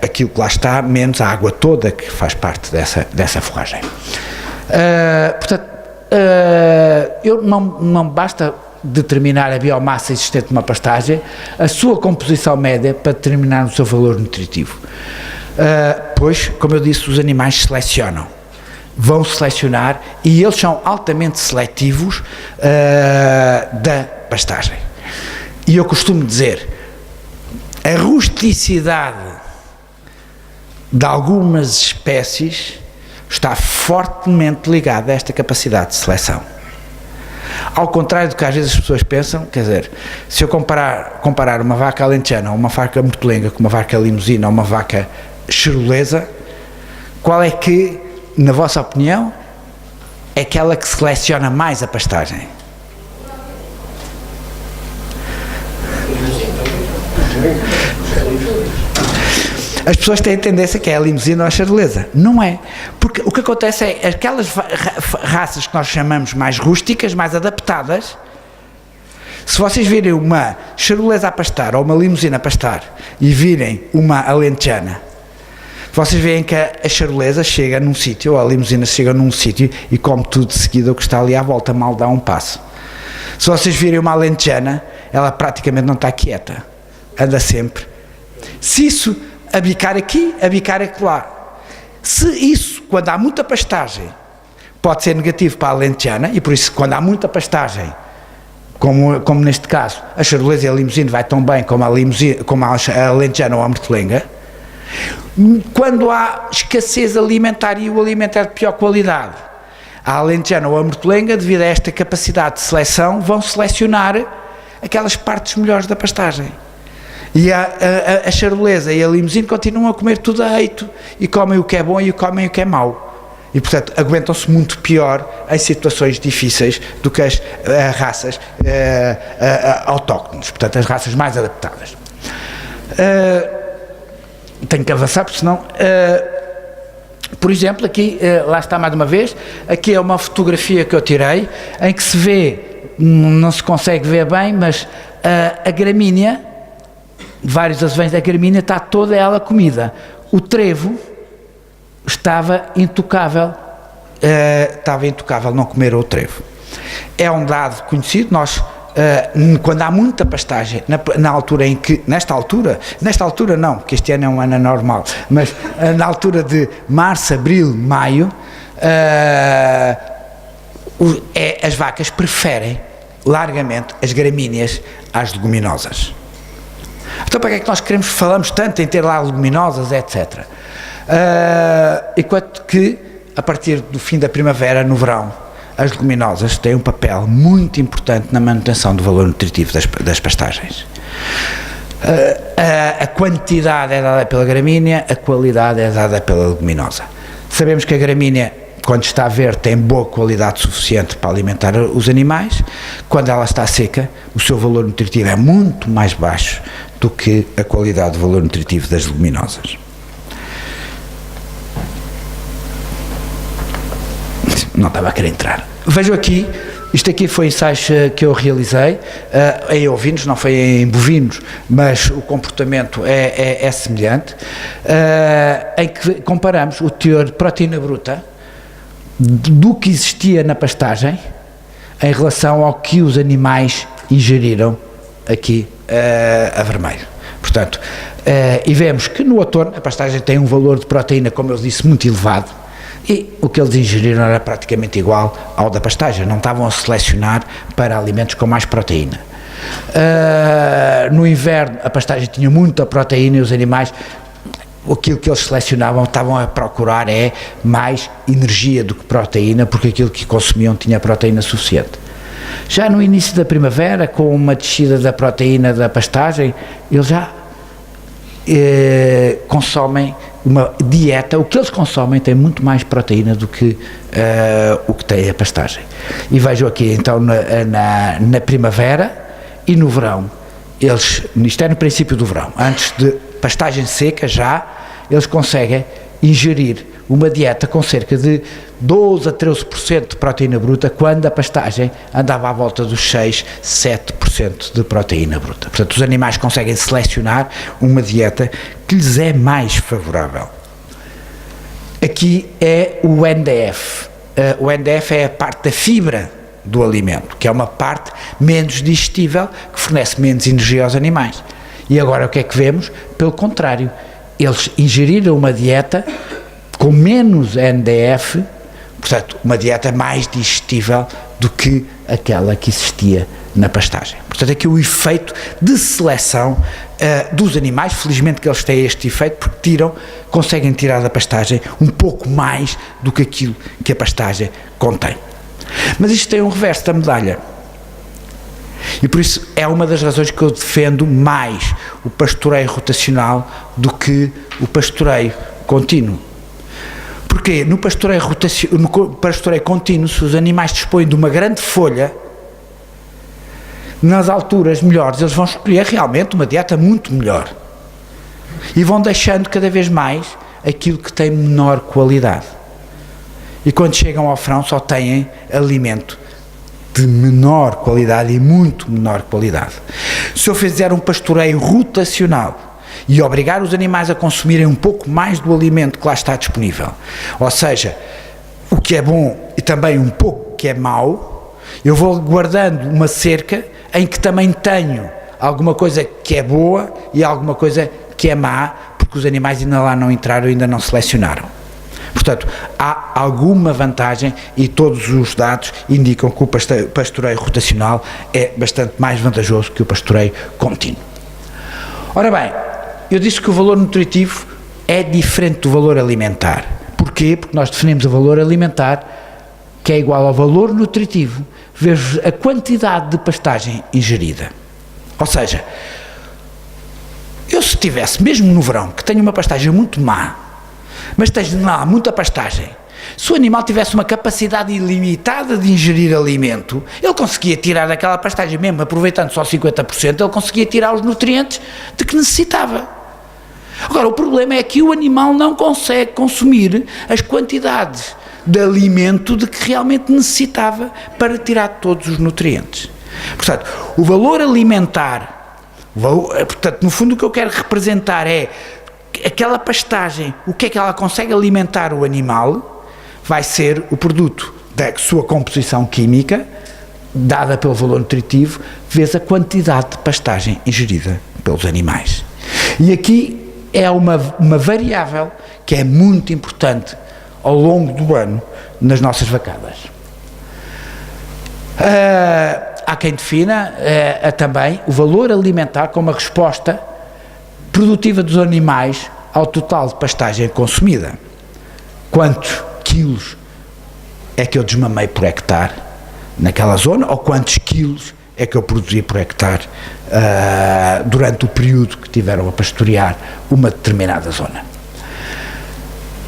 aquilo que lá está, menos a água toda que faz parte dessa forragem. Portanto, não basta determinar a biomassa existente numa pastagem, a sua composição média para determinar o seu valor nutritivo. Pois, como eu disse, os animais selecionam, vão selecionar e eles são altamente seletivos da pastagem. E eu costumo dizer, a rusticidade de algumas espécies está fortemente ligada a esta capacidade de seleção. Ao contrário do que às vezes as pessoas pensam, quer dizer, se eu comparar uma vaca alentejana ou uma vaca mortelenga com uma vaca limusina ou uma vaca cherolesa, qual é que, na vossa opinião, é aquela que seleciona mais a pastagem? As pessoas têm a tendência que é a limusina ou a charolesa. Não é. Porque o que acontece é aquelas raças que nós chamamos mais rústicas, mais adaptadas. Se vocês virem uma charolesa a pastar ou uma limusina a pastar e virem uma alentejana, vocês veem que a charolesa chega num sítio, ou a limusina chega num sítio e come tudo de seguida o que está ali à volta, mal dá um passo. Se vocês virem uma alentejana, ela praticamente não está quieta, anda sempre. Se isso a bicar aqui, a bicar acolá. Se isso, quando há muita pastagem, pode ser negativo para a alentejana, e por isso quando há muita pastagem, como neste caso, a charolesa e a limusina vai tão bem como a alentejana ou a mortelenga. Quando há escassez alimentar e o alimento é de pior qualidade, a alentejana ou a mortelenga, devido a esta capacidade de seleção, vão selecionar aquelas partes melhores da pastagem. E a charolesa e a limusina continuam a comer tudo a eito e comem o que é bom e comem o que é mau. E, portanto, aguentam-se muito pior em situações difíceis do que as raças autóctones, portanto, as raças mais adaptadas. Tenho que avançar, porque senão... por exemplo, aqui, lá está mais uma vez, aqui é uma fotografia que eu tirei, em que se vê, não se consegue ver bem, mas a gramínea, vários azevães da gramínea, está toda ela comida. O trevo estava intocável, não comeram o trevo. É um dado conhecido, nós, quando há muita pastagem, nesta altura não, porque este ano é um ano anormal, mas na altura de março, abril, maio, as vacas preferem largamente as gramíneas às leguminosas. Então para que é que falamos tanto em ter lá leguminosas, etc. Enquanto que, a partir do fim da primavera, no verão, as leguminosas têm um papel muito importante na manutenção do valor nutritivo das pastagens. A quantidade é dada pela gramínea, a qualidade é dada pela leguminosa. Sabemos que a gramínea, quando está verde, tem boa qualidade suficiente para alimentar os animais. Quando ela está seca, o seu valor nutritivo é muito mais baixo do que a qualidade do valor nutritivo das leguminosas. Não estava a querer entrar. Vejam aqui, isto aqui foi ensaios que eu realizei em ovinos, não foi em bovinos, mas o comportamento é semelhante, em que comparamos o teor de proteína bruta do que existia na pastagem em relação ao que os animais ingeriram aqui a vermelho. Portanto, e vemos que no outono a pastagem tem um valor de proteína, como eu disse, muito elevado, e o que eles ingeriram era praticamente igual ao da pastagem, não estavam a selecionar para alimentos com mais proteína. No inverno a pastagem tinha muita proteína e os animais, aquilo que eles selecionavam, estavam a procurar mais energia do que proteína, porque aquilo que consumiam tinha proteína suficiente. Já no início da primavera, com uma descida da proteína da pastagem, eles já consomem uma dieta, o que eles consomem tem muito mais proteína do que o que tem a pastagem. E vejo aqui então na primavera e no verão, isto é no princípio do verão, antes de pastagem seca já, eles conseguem ingerir uma dieta com cerca de 12 a 13% de proteína bruta, quando a pastagem andava à volta dos 6, 7% de proteína bruta. Portanto, os animais conseguem selecionar uma dieta que lhes é mais favorável. Aqui é o NDF. O NDF é a parte da fibra do alimento, que é uma parte menos digestível, que fornece menos energia aos animais. E agora o que é que vemos? Pelo contrário, eles ingeriram uma dieta com menos NDF, portanto, uma dieta mais digestível do que aquela que existia na pastagem. Portanto, aqui o efeito de seleção dos animais, felizmente que eles têm este efeito, porque conseguem tirar da pastagem um pouco mais do que aquilo que a pastagem contém. Mas isto tem um reverso da medalha. E por isso é uma das razões que eu defendo mais o pastoreio rotacional do que o pastoreio contínuo. Porque no pastoreio contínuo, se os animais dispõem de uma grande folha, nas alturas melhores, eles vão escolher realmente uma dieta muito melhor e vão deixando cada vez mais aquilo que tem menor qualidade. E quando chegam ao frão só têm alimento de menor qualidade e muito menor qualidade. Se eu fizer um pastoreio rotacional e obrigar os animais a consumirem um pouco mais do alimento que lá está disponível, ou seja, o que é bom e também um pouco que é mau, eu vou guardando uma cerca em que também tenho alguma coisa que é boa e alguma coisa que é má, porque os animais ainda lá não entraram, ainda não selecionaram. Portanto, há alguma vantagem e todos os dados indicam que o pastoreio rotacional é bastante mais vantajoso que o pastoreio contínuo. Ora bem, eu disse que o valor nutritivo é diferente do valor alimentar. Porquê? Porque nós definimos o valor alimentar, que é igual ao valor nutritivo, vezes a quantidade de pastagem ingerida. Ou seja, eu se tivesse, mesmo no verão, que tenho uma pastagem muito má, mas tenho lá muita pastagem, se o animal tivesse uma capacidade ilimitada de ingerir alimento, ele conseguia tirar daquela pastagem, mesmo aproveitando só 50%, ele conseguia tirar os nutrientes de que necessitava. Agora, o problema é que o animal não consegue consumir as quantidades de alimento de que realmente necessitava para tirar todos os nutrientes. Portanto, o valor alimentar, portanto, no fundo o que eu quero representar é aquela pastagem, o que é que ela consegue alimentar o animal, vai ser o produto da sua composição química, dada pelo valor nutritivo, vezes a quantidade de pastagem ingerida pelos animais. E aqui é uma variável que é muito importante ao longo do ano nas nossas vacadas. Há quem defina também o valor alimentar como a resposta produtiva dos animais ao total de pastagem consumida. Quantos quilos é que eu desmamei por hectare naquela zona, ou quantos quilos é que eu produzi por hectare durante o período que tiveram a pastorear uma determinada zona.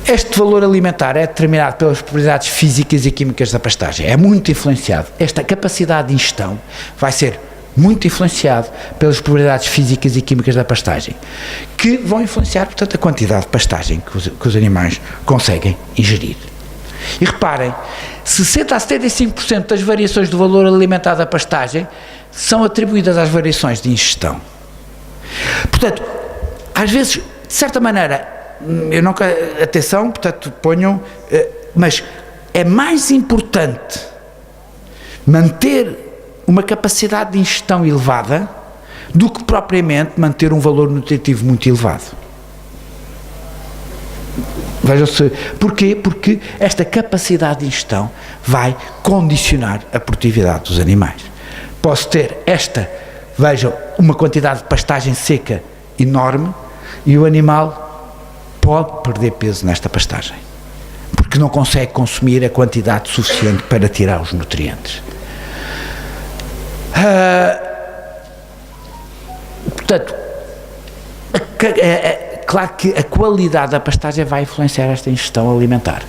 Este valor alimentar é determinado pelas propriedades físicas e químicas da pastagem, é muito influenciado. Esta capacidade de ingestão vai ser muito influenciado pelas propriedades físicas e químicas da pastagem, que vão influenciar, portanto, a quantidade de pastagem que os animais conseguem ingerir. E reparem, 60 a 75% das variações do valor alimentar da pastagem são atribuídas às variações de ingestão. Portanto, às vezes, de certa maneira, eu não quero, atenção, portanto, ponham, mas é mais importante manter uma capacidade de ingestão elevada do que propriamente manter um valor nutritivo muito elevado. Vejam-se, porquê? Porque esta capacidade de ingestão vai condicionar a produtividade dos animais. Posso ter vejam, uma quantidade de pastagem seca enorme e o animal pode perder peso nesta pastagem, porque não consegue consumir a quantidade suficiente para tirar os nutrientes. Portanto, claro que a qualidade da pastagem vai influenciar esta ingestão alimentar.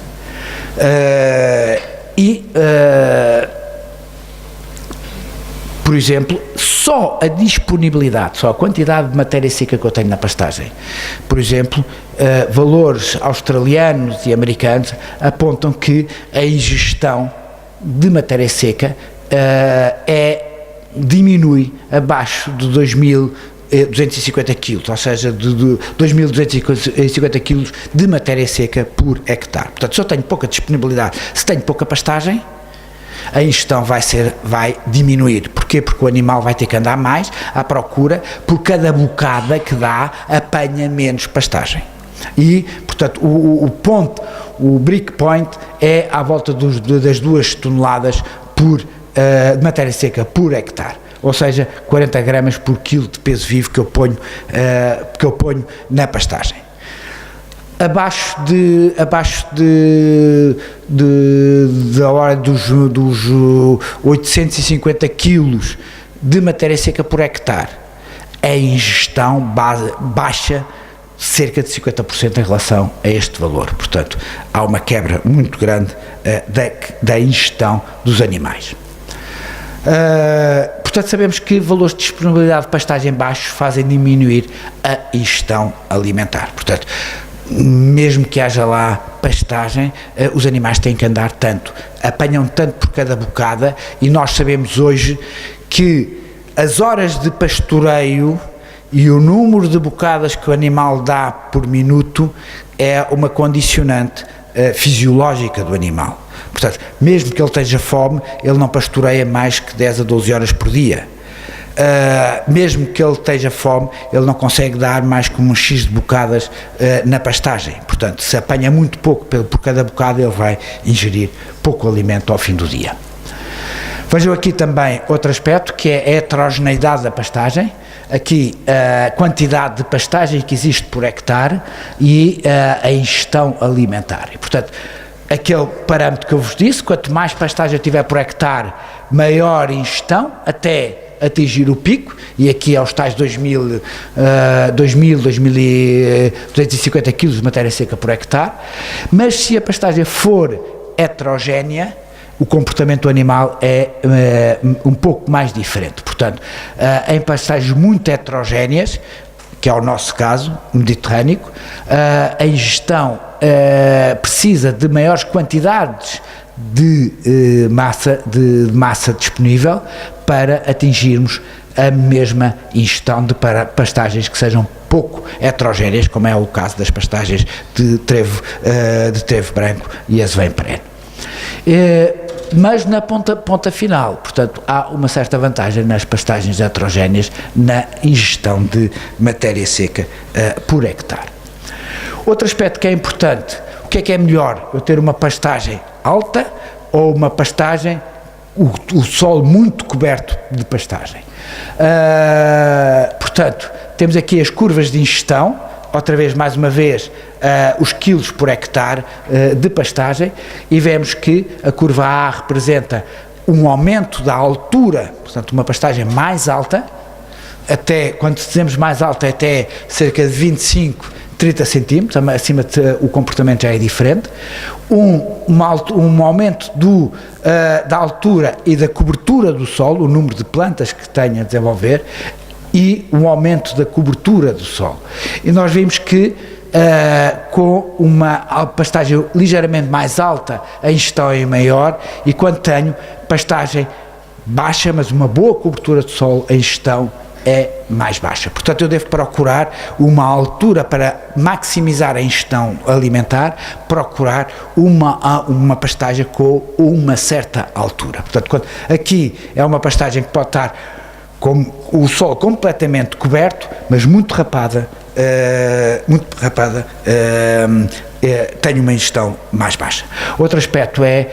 Por exemplo, só a disponibilidade, só a quantidade de matéria seca que eu tenho na pastagem, por exemplo, valores australianos e americanos apontam que a ingestão de matéria seca diminui abaixo de 2.250 kg, ou seja, de 2.250 kg de matéria seca por hectare. Portanto, se eu tenho pouca disponibilidade, se tenho pouca pastagem, a ingestão vai diminuir. Porquê? Porque o animal vai ter que andar mais à procura, por cada bocada que dá, apanha menos pastagem. E, portanto, o break point é à volta das 2 toneladas de matéria seca por hectare, ou seja, 40 gramas por quilo de peso vivo que eu ponho na pastagem. Abaixo da hora dos 850 quilos de matéria seca por hectare, a ingestão baixa cerca de 50% em relação a este valor. Portanto, há uma quebra muito grande da ingestão dos animais. Portanto, sabemos que valores de disponibilidade de pastagem baixos fazem diminuir a ingestão alimentar. Portanto, mesmo que haja lá pastagem, os animais têm que andar tanto, apanham tanto por cada bocada, e nós sabemos hoje que as horas de pastoreio e o número de bocadas que o animal dá por minuto é uma condicionante fisiológica do animal. Portanto, mesmo que ele esteja fome, ele não pastoreia mais que 10 a 12 horas por dia. Mesmo que ele esteja fome, ele não consegue dar mais que um X de bocadas na pastagem. Portanto, se apanha muito pouco por cada bocada, ele vai ingerir pouco alimento ao fim do dia. Vejam aqui também outro aspecto, que é a heterogeneidade da pastagem. Aqui a quantidade de pastagem que existe por hectare e a ingestão alimentar. E, portanto, aquele parâmetro que eu vos disse, quanto mais pastagem eu tiver por hectare, maior ingestão, até atingir o pico, e aqui aos tais 2.250 kg de matéria seca por hectare. Mas se a pastagem for heterogénea, o comportamento do animal é um pouco mais diferente. Portanto, em pastagens muito heterogéneas, que é o nosso caso, mediterrâneo, a ingestão precisa de maiores quantidades de massa disponível para atingirmos a mesma ingestão de pastagens que sejam pouco heterogéneas, como é o caso das pastagens de trevo branco e azeveim perene. Mas na ponta final, portanto, há uma certa vantagem nas pastagens heterogéneas na ingestão de matéria seca por hectare. Outro aspecto que é importante: o que é melhor, eu ter uma pastagem alta ou uma pastagem, o solo muito coberto de pastagem? Portanto, temos aqui as curvas de ingestão, outra vez, mais uma vez, os quilos por hectare de pastagem, e vemos que a curva A representa um aumento da altura, portanto uma pastagem mais alta, até, quando dizemos mais alta, até cerca de 25, 30 centímetros, acima o comportamento já é diferente, um aumento da altura e da cobertura do solo, o número de plantas que tenha a desenvolver, e um aumento da cobertura do solo. E nós vimos que com uma pastagem ligeiramente mais alta, a ingestão é maior, e quando tenho pastagem baixa, mas uma boa cobertura de solo, a ingestão é mais baixa. Portanto, eu devo procurar uma altura para maximizar a ingestão alimentar, procurar uma pastagem com uma certa altura. Portanto, aqui é uma pastagem que pode estar com o solo completamente coberto, mas muito rapada, tem uma ingestão mais baixa. Outro aspecto é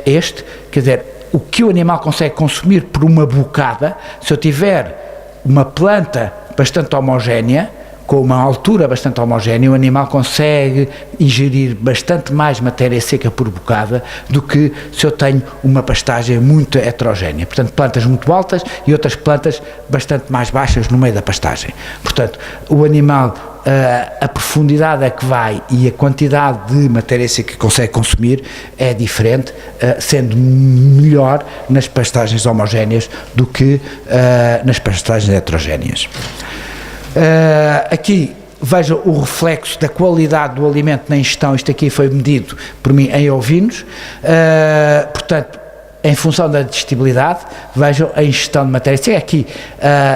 este, quer dizer, o que o animal consegue consumir por uma bocada. Se eu tiver uma planta bastante homogénea, com uma altura bastante homogénea, o animal consegue ingerir bastante mais matéria seca por bocada do que se eu tenho uma pastagem muito heterogénea. Portanto, plantas muito altas e outras plantas bastante mais baixas no meio da pastagem. Portanto, o animal, a profundidade a que vai e a quantidade de matéria seca que consegue consumir é diferente, sendo melhor nas pastagens homogéneas do que nas pastagens heterogéneas. Aqui vejam o reflexo da qualidade do alimento na ingestão. Isto aqui foi medido por mim em ovinos, portanto, em função da digestibilidade. Vejam a ingestão de matéria seca. Aqui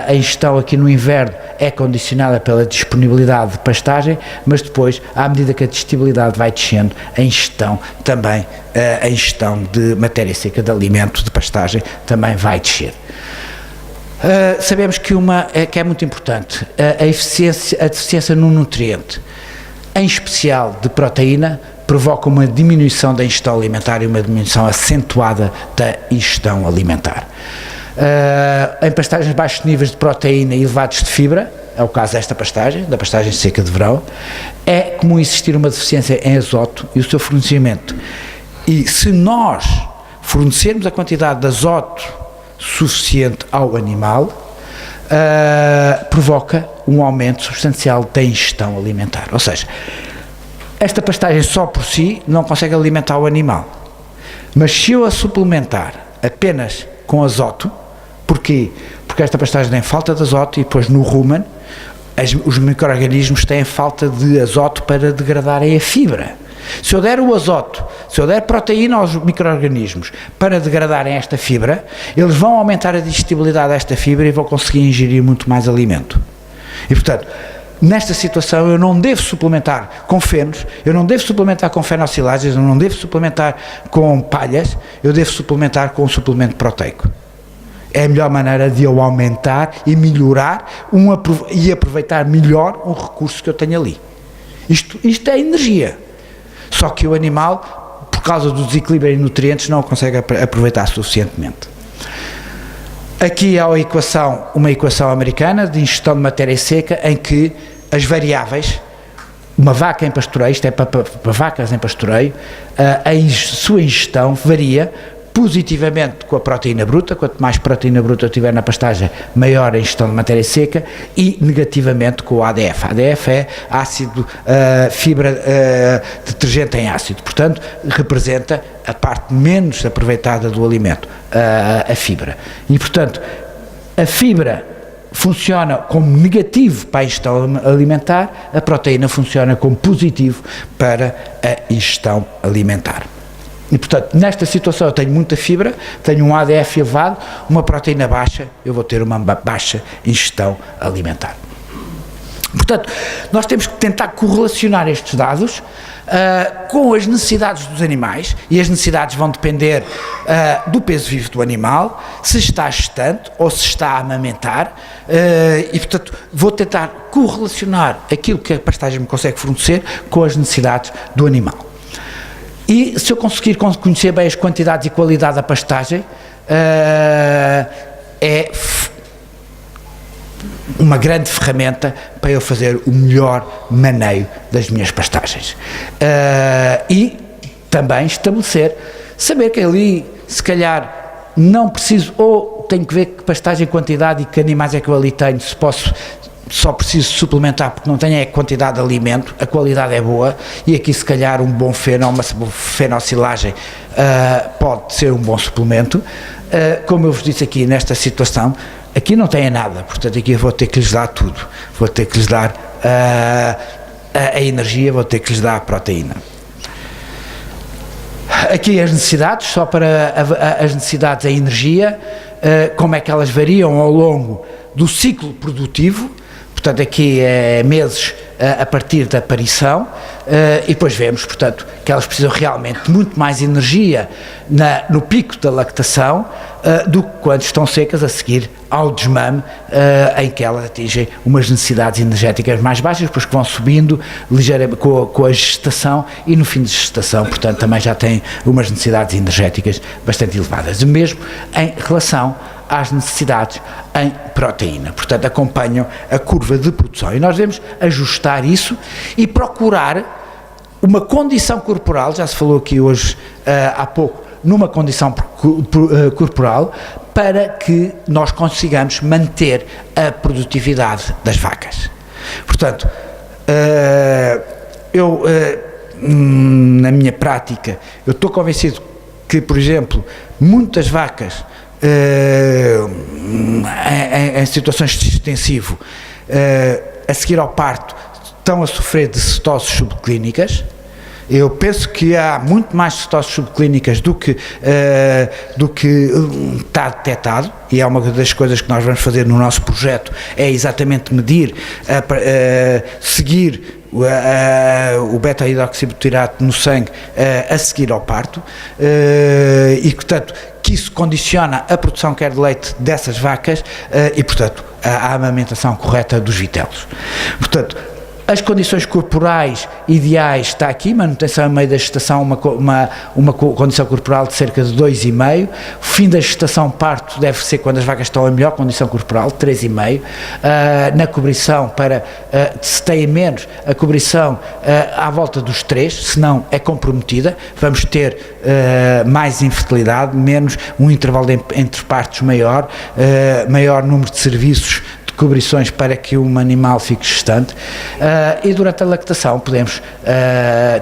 a ingestão aqui no inverno é condicionada pela disponibilidade de pastagem, mas depois, à medida que a digestibilidade vai descendo, a ingestão também, a ingestão de matéria seca, de alimento, de pastagem, também vai descer. Sabemos que é muito importante a deficiência no nutriente, em especial de proteína, provoca uma diminuição da ingestão alimentar e uma diminuição acentuada da ingestão alimentar. Em pastagens de baixos níveis de proteína e elevados de fibra, é o caso desta pastagem, da pastagem seca de verão, é comum existir uma deficiência em azoto e o seu fornecimento. E se nós fornecermos a quantidade de azoto suficiente ao animal, provoca um aumento substancial da ingestão alimentar. Ou seja, esta pastagem só por si não consegue alimentar o animal, mas se eu a suplementar apenas com azoto. Porquê? Porque esta pastagem tem falta de azoto e depois no rumen os micro-organismos têm falta de azoto para degradarem a fibra. Se eu der o azoto, se eu der proteína aos micro-organismos para degradarem esta fibra, eles vão aumentar a digestibilidade desta fibra e vão conseguir ingerir muito mais alimento. E, portanto, nesta situação eu não devo suplementar com fenos, eu não devo suplementar com fenocilagens, eu não devo suplementar com palhas, eu devo suplementar com um suplemento proteico. É a melhor maneira de eu aumentar e melhorar e aproveitar melhor um recurso que eu tenho ali. Isto é energia. Só que o animal, por causa do desequilíbrio em nutrientes, não o consegue aproveitar suficientemente. Aqui há uma equação americana de ingestão de matéria seca em que as variáveis, uma vaca em pastoreio, isto é para vacas em pastoreio, a sua ingestão varia positivamente com a proteína bruta, quanto mais proteína bruta eu tiver na pastagem, maior a ingestão de matéria seca, e negativamente com o ADF. ADF é ácido, fibra detergente em ácido, portanto, representa a parte menos aproveitada do alimento, a fibra. E, portanto, a fibra funciona como negativo para a ingestão alimentar, a proteína funciona como positivo para a ingestão alimentar. E, portanto, nesta situação eu tenho muita fibra, tenho um ADF elevado, uma proteína baixa, eu vou ter uma baixa ingestão alimentar. Portanto, nós temos que tentar correlacionar estes dados com as necessidades dos animais, e as necessidades vão depender do peso vivo do animal, se está gestante ou se está a amamentar, e, portanto, vou tentar correlacionar aquilo que a pastagem me consegue fornecer com as necessidades do animal. E se eu conseguir conhecer bem as quantidades e qualidade da pastagem, é uma grande ferramenta para eu fazer o melhor maneio das minhas pastagens. E também saber que ali, se calhar, não preciso, ou tenho que ver que pastagem, quantidade e que animais é que eu ali tenho, só preciso suplementar porque não tenho a quantidade de alimento, a qualidade é boa, e aqui se calhar um bom feno, uma fenocilagem pode ser um bom suplemento. Como eu vos disse aqui, nesta situação, aqui não tem nada, portanto aqui eu vou ter que lhes dar tudo, vou ter que lhes dar a energia, vou ter que lhes dar a proteína. Aqui as necessidades, só para as necessidades, a energia, como é que elas variam ao longo do ciclo produtivo. Portanto, aqui é meses a partir da aparição, e depois vemos, portanto, que elas precisam realmente de muito mais energia no pico da lactação do que quando estão secas a seguir ao desmame, em que elas atingem umas necessidades energéticas mais baixas, depois que vão subindo ligeiramente com a gestação, e no fim de gestação, portanto, também já têm umas necessidades energéticas bastante elevadas, mesmo em relação às necessidades em proteína. Portanto, acompanham a curva de produção, e nós devemos ajustar isso e procurar uma condição corporal, já se falou aqui hoje há pouco, numa condição corporal, para que nós consigamos manter a produtividade das vacas. Portanto, na minha prática, eu estou convencido que, por exemplo, muitas vacas em situações de extensivo, a seguir ao parto, estão a sofrer de cetoses subclínicas. Eu penso que há muito mais cetoses subclínicas do que está detectado, e é uma das coisas que nós vamos fazer no nosso projeto, é exatamente medir, seguir o beta-hidroxibutirato no sangue a seguir ao parto, e, portanto, que isso condiciona a produção quer de leite dessas vacas e, portanto, a amamentação correta dos vitelos. Portanto, as condições corporais ideais está aqui, manutenção a meio da gestação, uma condição corporal de cerca de 2,5, o fim da gestação, parto, deve ser quando as vacas estão em melhor condição corporal, 3,5, na cobrição, se têm menos, a cobrição à volta dos 3, senão é comprometida, vamos ter mais infertilidade, menos um intervalo entre partos maior, maior número de serviços, cobrições para que um animal fique gestante, e durante a lactação podemos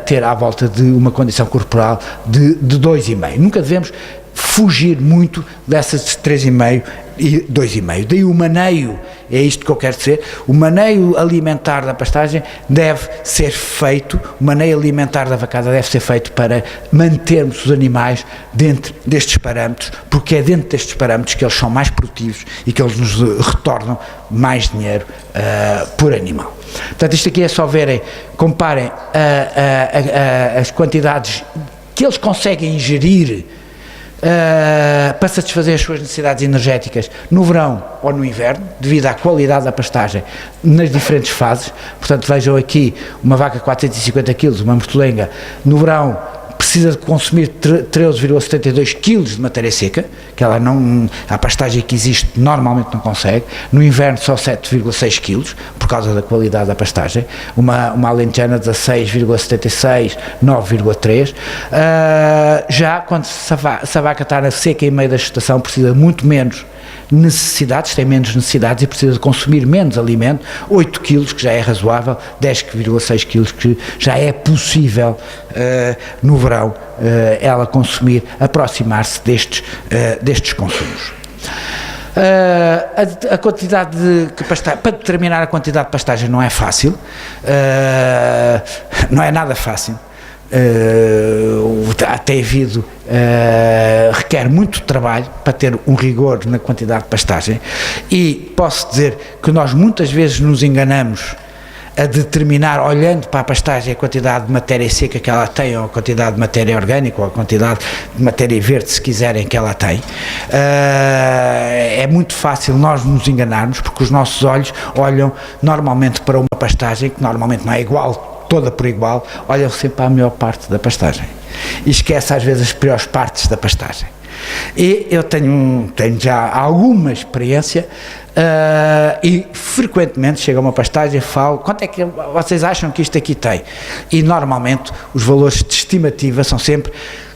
ter à volta de uma condição corporal de 2,5. Nunca devemos fugir muito dessas de 3,5 e 2,5. Daí o maneio, é isto que eu quero dizer, o maneio alimentar da pastagem deve ser feito, o maneio alimentar da vacada deve ser feito para mantermos os animais dentro destes parâmetros, porque é dentro destes parâmetros que eles são mais produtivos e que eles nos retornam mais dinheiro por animal. Portanto, isto aqui é só verem, comparem as quantidades que eles conseguem ingerir para satisfazer as suas necessidades energéticas no verão ou no inverno, devido à qualidade da pastagem nas diferentes fases. Portanto, vejam aqui uma vaca 450 kg, uma mortolenga, no verão precisa de consumir 13,72 kg de matéria seca, que ela não, a pastagem que existe normalmente não consegue. No inverno só 7,6 kg, por causa da qualidade da pastagem. Uma alentejana 16,76, 9,3. Já quando se a vaca está na seca em meio da gestação, precisa muito menos necessidades, tem menos necessidades e precisa de consumir menos alimento, 8 kg, que já é razoável, 10,6 kg, que já é possível no verão ela consumir, aproximar-se destes consumos. A quantidade de pastagem, para determinar a quantidade de pastagem não é fácil, não é nada fácil. Até havido requer muito trabalho para ter um rigor na quantidade de pastagem, e posso dizer que nós muitas vezes nos enganamos a determinar, olhando para a pastagem, a quantidade de matéria seca que ela tem, ou a quantidade de matéria orgânica, ou a quantidade de matéria verde, se quiserem, que ela tem. É muito fácil nós nos enganarmos, porque os nossos olhos olham normalmente para uma pastagem que normalmente não é igual, toda por igual, olham sempre para a melhor parte da pastagem e esquece às vezes as piores partes da pastagem. E eu tenho já alguma experiência e frequentemente chega a uma pastagem e falo: quanto é que vocês acham que isto aqui tem? E normalmente os valores de estimativa são sempre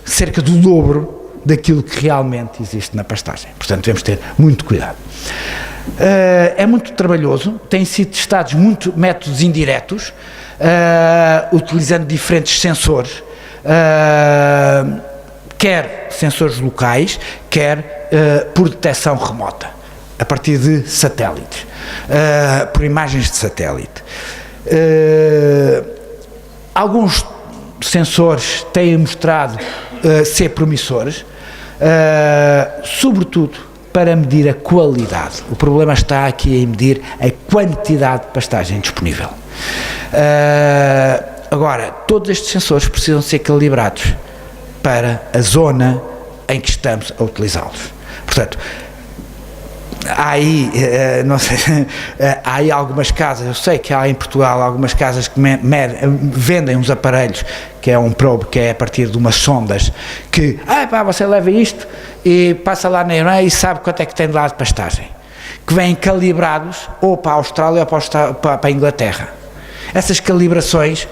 cerca do dobro daquilo que realmente existe na pastagem. Portanto, devemos ter muito cuidado. É muito trabalhoso, têm sido testados muitos métodos indiretos, utilizando diferentes sensores, quer sensores locais, quer por detecção remota, a partir de satélites, por imagens de satélite. Alguns sensores têm mostrado ser promissores, sobretudo para medir a qualidade. O problema está aqui em medir a quantidade de pastagem disponível. Agora, todos estes sensores precisam ser calibrados para a zona em que estamos a utilizá-los. Portanto, há aí, não sei, há aí algumas casas, eu sei que há em Portugal algumas casas que vendem uns aparelhos, que é um probe, que é a partir de umas sondas, que, você leva isto e passa lá na Irã e sabe quanto é que tem de lá de pastagem, que vêm calibrados ou para a Austrália ou para a Inglaterra. Essas calibrações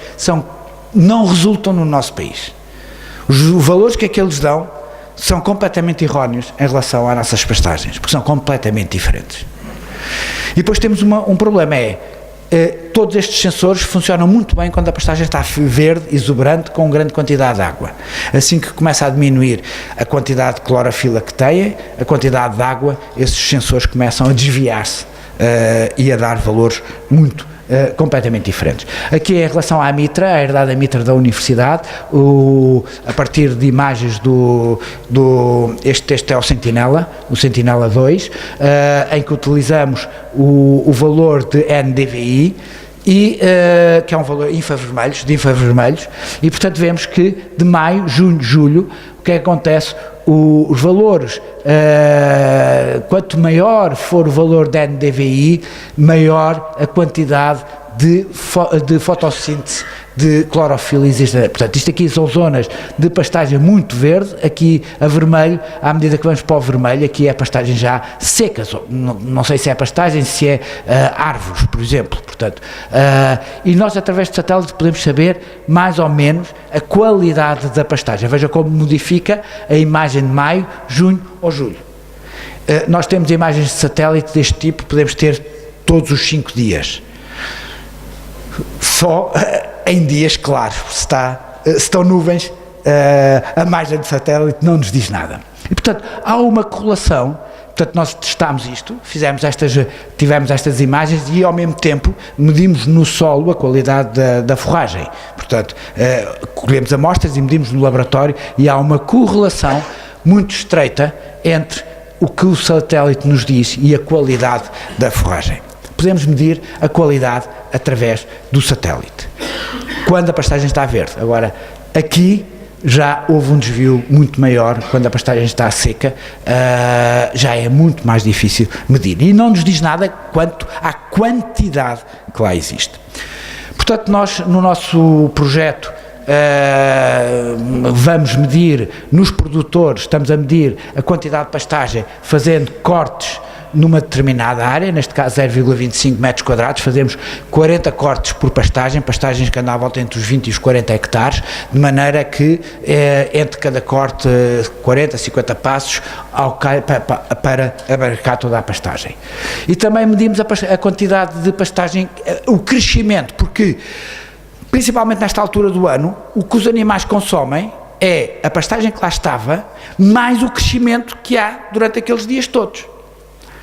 não resultam no nosso país. Os valores que aqueles dão são completamente erróneos em relação às nossas pastagens, porque são completamente diferentes. E depois temos um problema, todos estes sensores funcionam muito bem quando a pastagem está verde, exuberante, com grande quantidade de água. Assim que começa a diminuir a quantidade de clorofila que tem, a quantidade de água, esses sensores começam a desviar-se e a dar valores completamente diferentes. Aqui em relação à mitra, a herdade da mitra da universidade, a partir de imagens este é o Sentinela, o Sentinela 2, em que utilizamos o valor de NDVI, que é um valor de infravermelhos, e portanto vemos que de maio, junho, julho, o que acontece? Os valores, quanto maior for o valor de NDVI, maior a quantidade de fotossíntese de clorofila existe. Portanto, isto aqui são zonas de pastagem muito verde, aqui a vermelho, à medida que vamos para o vermelho, aqui é a pastagem já seca, não sei se é pastagem, se é árvores, por exemplo, portanto, e nós através de satélite podemos saber mais ou menos a qualidade da pastagem. Veja como modifica a imagem de maio, junho ou julho. Nós temos imagens de satélite deste tipo, podemos ter todos os 5 dias. Só em dias claros, se estão nuvens, a imagem de satélite não nos diz nada. E, portanto, há uma correlação. Portanto, nós testámos isto, tivemos estas imagens e, ao mesmo tempo, medimos no solo a qualidade da forragem. Portanto, colhemos amostras e medimos no laboratório e há uma correlação muito estreita entre o que o satélite nos diz e a qualidade da forragem. Podemos medir a qualidade através do satélite, quando a pastagem está verde. Agora, aqui já houve um desvio muito maior, quando a pastagem está seca, já é muito mais difícil medir. E não nos diz nada quanto à quantidade que lá existe. Portanto, nós, no nosso projeto, vamos medir nos produtores, estamos a medir a quantidade de pastagem fazendo cortes numa determinada área, neste caso 0,25 metros quadrados, fazemos 40 cortes por pastagens que andam à volta entre os 20 e os 40 hectares, de maneira que entre cada corte 40, 50 passos para abarcar toda a pastagem. E também medimos a quantidade de pastagem, o crescimento, porque principalmente nesta altura do ano, o que os animais consomem é a pastagem que lá estava, mais o crescimento que há durante aqueles dias todos.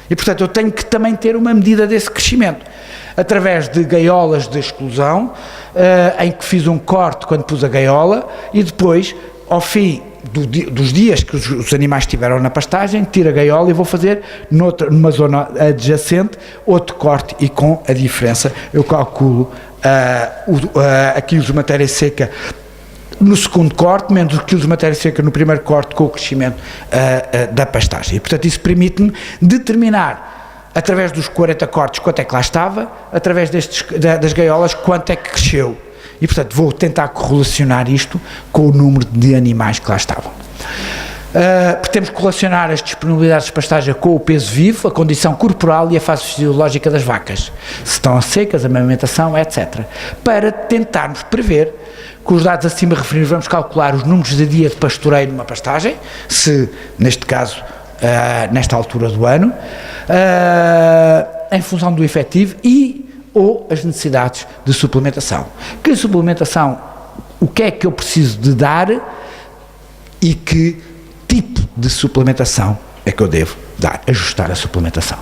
E, portanto, eu tenho que também ter uma medida desse crescimento, através de gaiolas de exclusão, em que fiz um corte quando pus a gaiola, e depois, ao fim dos dias que os animais estiveram na pastagem, tiro a gaiola e vou fazer numa zona adjacente outro corte, e com a diferença eu calculo quilos de matéria seca no segundo corte, menos os quilos de matéria seca no primeiro corte, com o crescimento da pastagem. E, portanto, isso permite-me determinar, através dos 40 cortes, quanto é que lá estava, através das gaiolas, quanto é que cresceu. E, portanto, vou tentar correlacionar isto com o número de animais que lá estavam. Temos que correlacionar as disponibilidades de pastagem com o peso vivo, a condição corporal e a fase fisiológica das vacas, se estão secas, a amamentação, etc. Para tentarmos prever, com os dados acima referidos, vamos calcular os números de dia de pastoreio numa pastagem, se, neste caso, nesta altura do ano, em função do efetivo ou as necessidades de suplementação. Que suplementação, o que é que eu preciso de dar e que tipo de suplementação é que eu devo dar, ajustar a suplementação.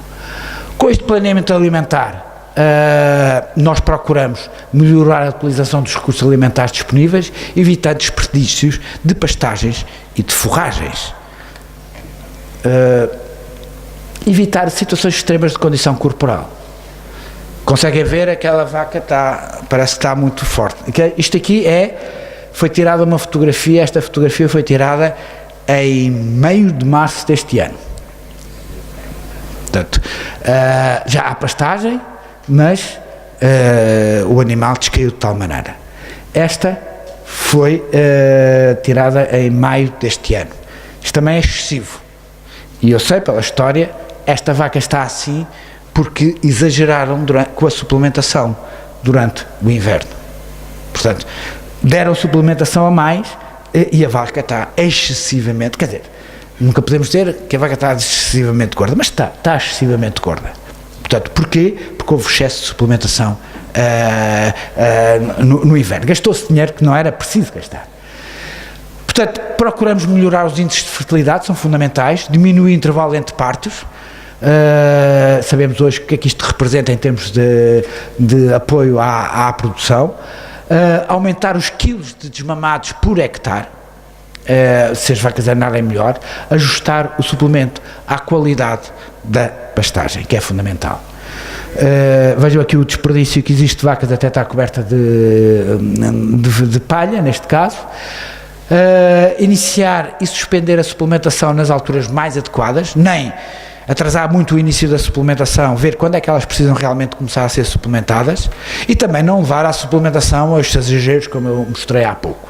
Com este planeamento alimentar, nós procuramos melhorar a utilização dos recursos alimentares disponíveis, evitando desperdícios de pastagens e de forragens. Evitar situações extremas de condição corporal. Conseguem ver, aquela vaca parece que está muito forte. Isto aqui foi tirada uma fotografia, esta fotografia foi tirada em meio de março deste ano. Portanto, já há pastagem, mas o animal descaiu de tal maneira. Esta foi tirada em maio deste ano. Isto também é excessivo. E eu sei, pela história, esta vaca está assim porque exageraram com a suplementação durante o inverno. Portanto, deram suplementação a mais e a vaca está excessivamente, quer dizer, nunca podemos dizer que a vaca está excessivamente gorda, mas está excessivamente gorda. Portanto, porquê? Porque houve excesso de suplementação no inverno. Gastou-se dinheiro que não era preciso gastar. Portanto, procuramos melhorar os índices de fertilidade, são fundamentais, diminuir o intervalo entre partos. Sabemos hoje o que é que isto representa em termos de apoio à produção. Aumentar os quilos de desmamados por hectare, se as vacas andarem melhor, ajustar o suplemento à qualidade da pastagem, que é fundamental. Vejam aqui o desperdício que existe de vacas, até está coberta de palha, neste caso. Iniciar e suspender a suplementação nas alturas mais adequadas, nem atrasar muito o início da suplementação, ver quando é que elas precisam realmente começar a ser suplementadas, e também não levar à suplementação aos exageros, como eu mostrei há pouco.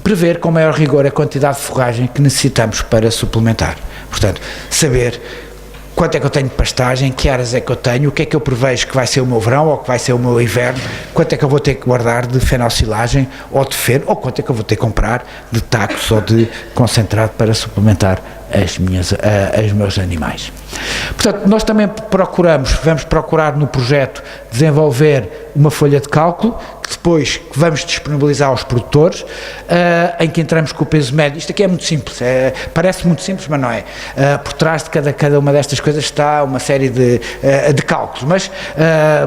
Prever com maior rigor a quantidade de forragem que necessitamos para suplementar. Portanto, saber quanto é que eu tenho de pastagem, que áreas é que eu tenho, o que é que eu prevejo que vai ser o meu verão ou que vai ser o meu inverno, quanto é que eu vou ter que guardar de fenocilagem ou de feno, ou quanto é que eu vou ter que comprar de tacos ou de concentrado para suplementar os meus animais. Portanto, nós também vamos procurar no projeto desenvolver uma folha de cálculo que depois vamos disponibilizar aos produtores, em que entramos com o peso médio. Isto aqui é muito simples, parece muito simples, mas não é. Por trás de cada uma destas coisas está uma série de cálculos, mas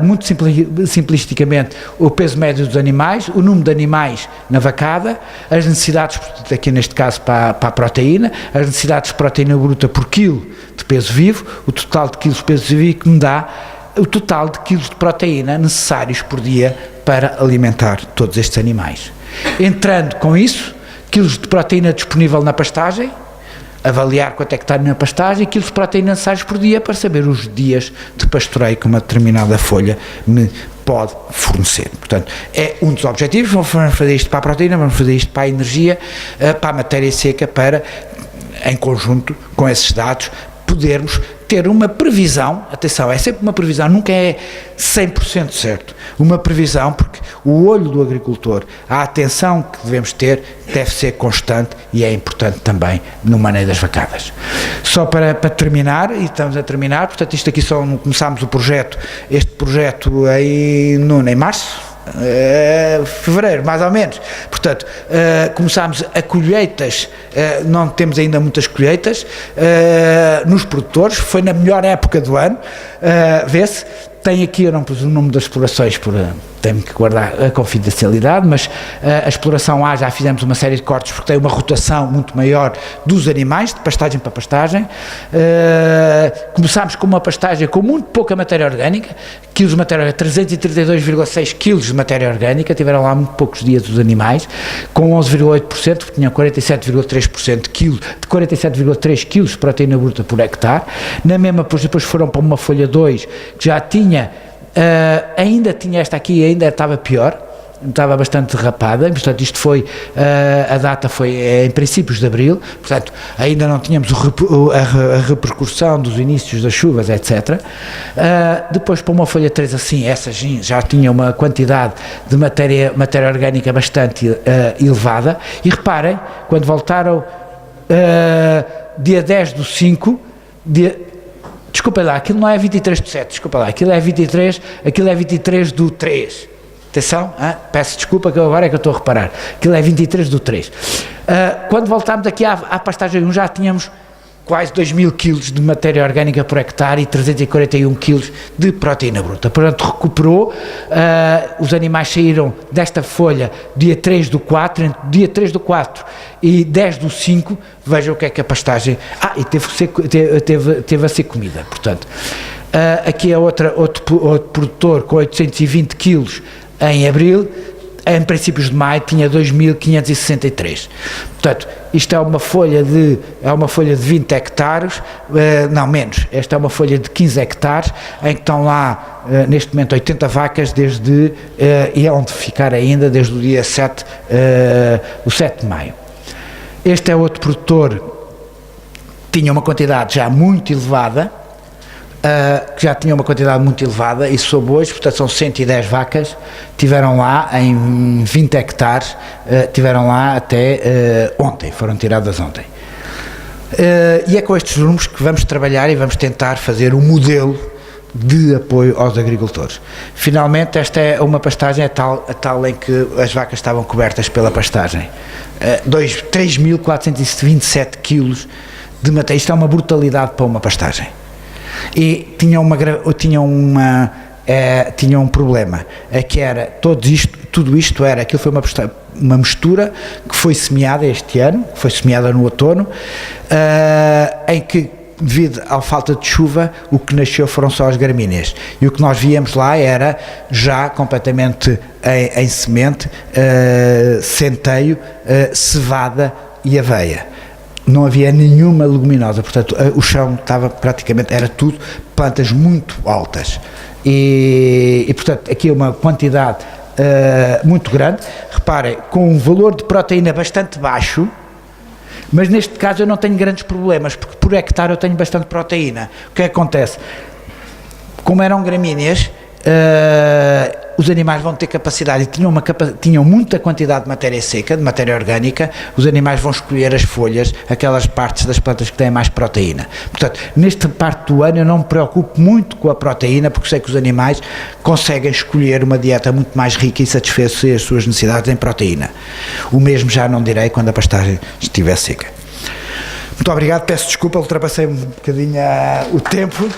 muito simplisticamente o peso médio dos animais, o número de animais na vacada, as necessidades, aqui neste caso para a proteína, as necessidades de proteína bruta por quilo de peso vivo, o total de quilos de peso vivo que me dá o total de quilos de proteína necessários por dia para alimentar todos estes animais. Entrando com isso, quilos de proteína disponível na pastagem, avaliar quanto é que está na pastagem e quilos de proteína necessários por dia para saber os dias de pastoreio que uma determinada folha me pode fornecer. Portanto, é um dos objetivos. Vamos fazer isto para a proteína, vamos fazer isto para a energia, para a matéria seca, para, em conjunto com esses dados, podermos ter uma previsão. Atenção, é sempre uma previsão, nunca é 100% certo. Uma previsão, porque o olho do agricultor, a atenção que devemos ter, deve ser constante e é importante também no manejo das vacadas. Só para terminar, e estamos a terminar, portanto, isto aqui só começámos o projeto, este projeto em março, fevereiro, mais ou menos. Portanto, começámos a colheitas, não temos ainda muitas colheitas nos produtores, foi na melhor época do ano, vê-se. Tem aqui, eu não pus o número das explorações, tenho que guardar a confidencialidade, mas a exploração A já fizemos uma série de cortes porque tem uma rotação muito maior dos animais, de pastagem para pastagem. Começámos com uma pastagem com muito pouca matéria orgânica, quilos de matéria orgânica, 332,6 quilos de matéria orgânica, tiveram lá muito poucos dias os animais, com 11,8%, porque tinham 47,3% de 47,3 quilos de proteína bruta por hectare. Na mesma, depois foram para uma folha 2, que já tinha ainda tinha esta aqui, ainda estava pior, estava bastante derrapada, portanto isto foi, a data foi em princípios de abril, portanto ainda não tínhamos a repercussão dos inícios das chuvas, etc. Depois para uma folha 3 assim, essa já tinha uma quantidade de matéria orgânica bastante elevada, e reparem, quando voltaram dia 10/5, desculpa lá, aquilo não é 23/7, desculpa lá, aquilo é 23/3. Atenção, peço desculpa que agora é que eu estou a reparar, aquilo é 23/3. Quando voltámos aqui à pastagem 1 já tínhamos quase 2.000 quilos de matéria orgânica por hectare e 341 quilos de proteína bruta. Portanto, recuperou, os animais saíram desta folha dia 3/4, entre dia 3/4 e 10/5, vejam o que é que a pastagem... e teve a ser comida, portanto. Aqui é outro produtor com 820 quilos em abril, em princípios de maio tinha 2.563. Portanto, isto é uma folha de 20 hectares, não menos, esta é uma folha de 15 hectares, em que estão lá, neste momento, 80 vacas, e é onde ficar ainda, desde o dia 7 de maio. Este é outro produtor, tinha uma quantidade já muito elevada, que já tinha uma quantidade muito elevada, e soube hoje, portanto são 110 vacas, tiveram lá em 20 hectares, tiveram lá até ontem, foram tiradas ontem. E é com estes números que vamos trabalhar e vamos tentar fazer um modelo de apoio aos agricultores. Finalmente, esta é uma pastagem a tal em que as vacas estavam cobertas pela pastagem. 3.427 quilos de matéria, isto é uma brutalidade para uma pastagem. E tinha um problema, que era tudo isto era, aquilo foi uma mistura que foi semeada este ano, foi semeada no outono, em que, devido à falta de chuva, o que nasceu foram só as gramíneas, e o que nós víamos lá era já completamente em semente, centeio, cevada e aveia. Não havia nenhuma leguminosa, portanto o chão estava praticamente, era tudo plantas muito altas, e portanto aqui é uma quantidade muito grande. Reparem, com um valor de proteína bastante baixo, mas neste caso eu não tenho grandes problemas, porque por hectare eu tenho bastante proteína. O que acontece? Como eram gramíneas, os animais vão ter capacidade, e tinham muita quantidade de matéria seca, de matéria orgânica, os animais vão escolher as folhas, aquelas partes das plantas que têm mais proteína. Portanto, nesta parte do ano eu não me preocupo muito com a proteína, porque sei que os animais conseguem escolher uma dieta muito mais rica e satisfazer as suas necessidades em proteína. O mesmo já não direi quando a pastagem estiver seca. Muito obrigado, peço desculpa, ultrapassei um bocadinho o tempo.